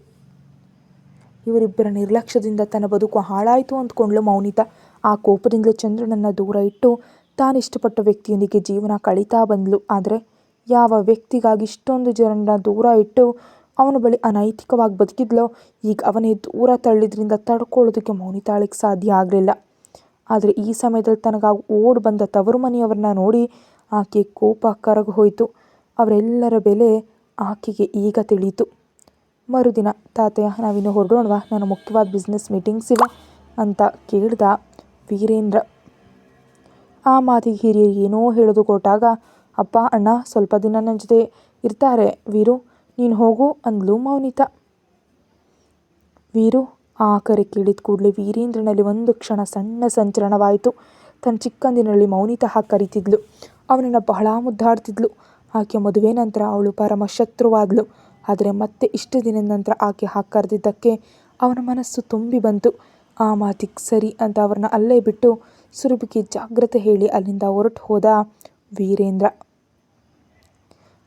ಇವರಿಬ್ಬರ ನಿರ್ಲಕ್ಷ್ಯದಿಂದ ತನ್ನ ಬದುಕು ಹಾಳಾಯಿತು ಅಂದ್ಕೊಂಡ್ಲು ಮೌನಿತಾ. ಆ ಕೋಪದಿಂದಲೂ ಚಂದ್ರನನ್ನು ದೂರ ಇಟ್ಟು ತಾನಿಷ್ಟಪಟ್ಟ ವ್ಯಕ್ತಿಯೊಂದಿಗೆ ಜೀವನ ಕಳೀತಾ ಬಂದ್ಲು. ಆದರೆ ಯಾವ ವ್ಯಕ್ತಿಗಾಗಿ ಇಷ್ಟೊಂದು ಜನರನ್ನ ದೂರ ಇಟ್ಟು ಅವನ ಬಳಿ ಅನೈತಿಕವಾಗಿ ಬದುಕಿದ್ಲೋ, ಈಗ ಅವನೇ ದೂರ ತಳ್ಳಿದ್ರಿಂದ ತಡ್ಕೊಳ್ಳೋದಕ್ಕೆ ಮೌನಿತಾಳಿಗೆ ಸಾಧ್ಯ ಆಗಲಿಲ್ಲ. ಆದರೆ ಈ ಸಮಯದಲ್ಲಿ ತನಗಾಗಿ ಓಡಿ ಬಂದ ತವರು ಮನೆಯವ್ರನ್ನ ನೋಡಿ ಆಕೆ ಕೋಪ ಕರಗಿ ಹೋಯಿತು. ಅವರೆಲ್ಲರ ಬೆಲೆ ಆಕೆಗೆ ಈಗ ತಿಳಿಯಿತು. ಮರುದಿನ, ತಾತಯ್ಯ ನಾವಿನ್ನು ಹೊರಡೋಣವಾ, ನನ್ನ ಮುಖ್ಯವಾದ ಬಿಸ್ನೆಸ್ ಮೀಟಿಂಗ್ಸ್ ಇವೆ ಅಂತ ಕೇಳ್ದ ವೀರೇಂದ್ರ. ಆ ಮಾತಿಗೆ ಹಿರಿಯರು ಏನೋ ಹೇಳೋದು ಕೊಟ್ಟಾಗ, ಅಪ್ಪ ಅಣ್ಣ ಸ್ವಲ್ಪ ದಿನ ನನ್ನ ಜೊತೆ ಇರ್ತಾರೆ, ವೀರು ನೀನು ಹೋಗು ಅಂದ್ಲು ಮೌನಿತಾ. ವೀರು ಆ ಕರೆ ಕೇಳಿದ ಕೂಡಲೇ ವೀರೇಂದ್ರನಲ್ಲಿ ಒಂದು ಕ್ಷಣ ಸಣ್ಣ ಸಂಚಲನವಾಯಿತು. ತನ್ನ ಚಿಕ್ಕಂದಿನಲ್ಲಿ ಮೌನಿತಾ ಹಾಗೆ ಕರೀತಿದ್ಲು. ಅವನನ್ನು ಬಹಳ ಮುದ್ದಾಡ್ತಿದ್ಲು. ಆಕೆ ಮದುವೆ ನಂತರ ಅವಳು ಪರಮ ಶತ್ರುವಾದ್ಲು. ಆದರೆ ಮತ್ತೆ ಇಷ್ಟು ದಿನದ ನಂತರ ಆಕೆ ಹಾಗೆ ಕರೆದಿದ್ದಕ್ಕೆ ಅವನ ಮನಸ್ಸು ತುಂಬಿ ಬಂತು. ಆ ಮಾತಿಗೆ ಸರಿ ಅಂತ ಅವ್ರನ್ನ ಅಲ್ಲೇ ಬಿಟ್ಟು ಸುರಭಿಗೆ ಜಾಗ್ರತೆ ಹೇಳಿ ಅಲ್ಲಿಂದ ಹೊರಟು ಹೋದ ವೀರೇಂದ್ರ.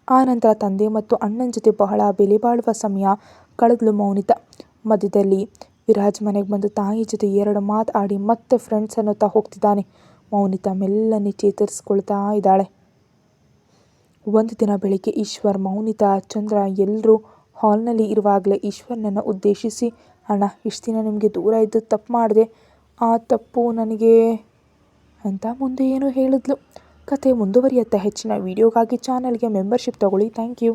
ಆ ನಂತರ ತಂದೆ ಮತ್ತು ಅಣ್ಣನ ಜೊತೆ ಬಹಳ ಬೆಲೆ ಬಾಳುವ ಸಮಯ ಕಳೆದ್ಲು ಮೌನಿತಾ. ಮಧ್ಯದಲ್ಲಿ ವಿರಾಜ್ ಮನೆಗೆ ಬಂದು ತಾಯಿ ಜೊತೆ 2 ಮಾತು ಆಡಿ ಮತ್ತೆ ಫ್ರೆಂಡ್ಸ್ ಅನ್ನುತ್ತಾ ಹೋಗ್ತಿದ್ದಾನೆ. ಮೌನಿತಾ ಮೆಲ್ಲನೆ ಚೇತರಿಸ್ಕೊಳ್ತಾ ಇದ್ದಾಳೆ. ಒಂದು ದಿನ ಬೆಳಿಗ್ಗೆ ಈಶ್ವರ್, ಮೌನಿತಾ, ಚಂದ್ರ ಎಲ್ಲರೂ ಹಾಲ್ನಲ್ಲಿ ಇರುವಾಗಲೇ ಈಶ್ವರ್ನನ್ನು ಉದ್ದೇಶಿಸಿ, ಅಣ್ಣ, ಇಷ್ಟು ದಿನ ನಿಮಗೆ ದೂರ ಇದ್ದು ತಪ್ಪು ಮಾಡಿದೆ. ಆ ತಪ್ಪು ನನಗೆ ಅಂತ ಮುಂದೆ ಏನೋ ಹೇಳಿದ್ಲು. ಕತೆ ಮುಂದುವರಿಯುತ್ತೆ. ಹೆಚ್ಚಿನ ವಿಡಿಯೋಗಾಗಿ ಚಾನಲ್ಗೆ ಮೆಂಬರ್ಶಿಪ್ ತಗೊಳ್ಳಿ. Thank you.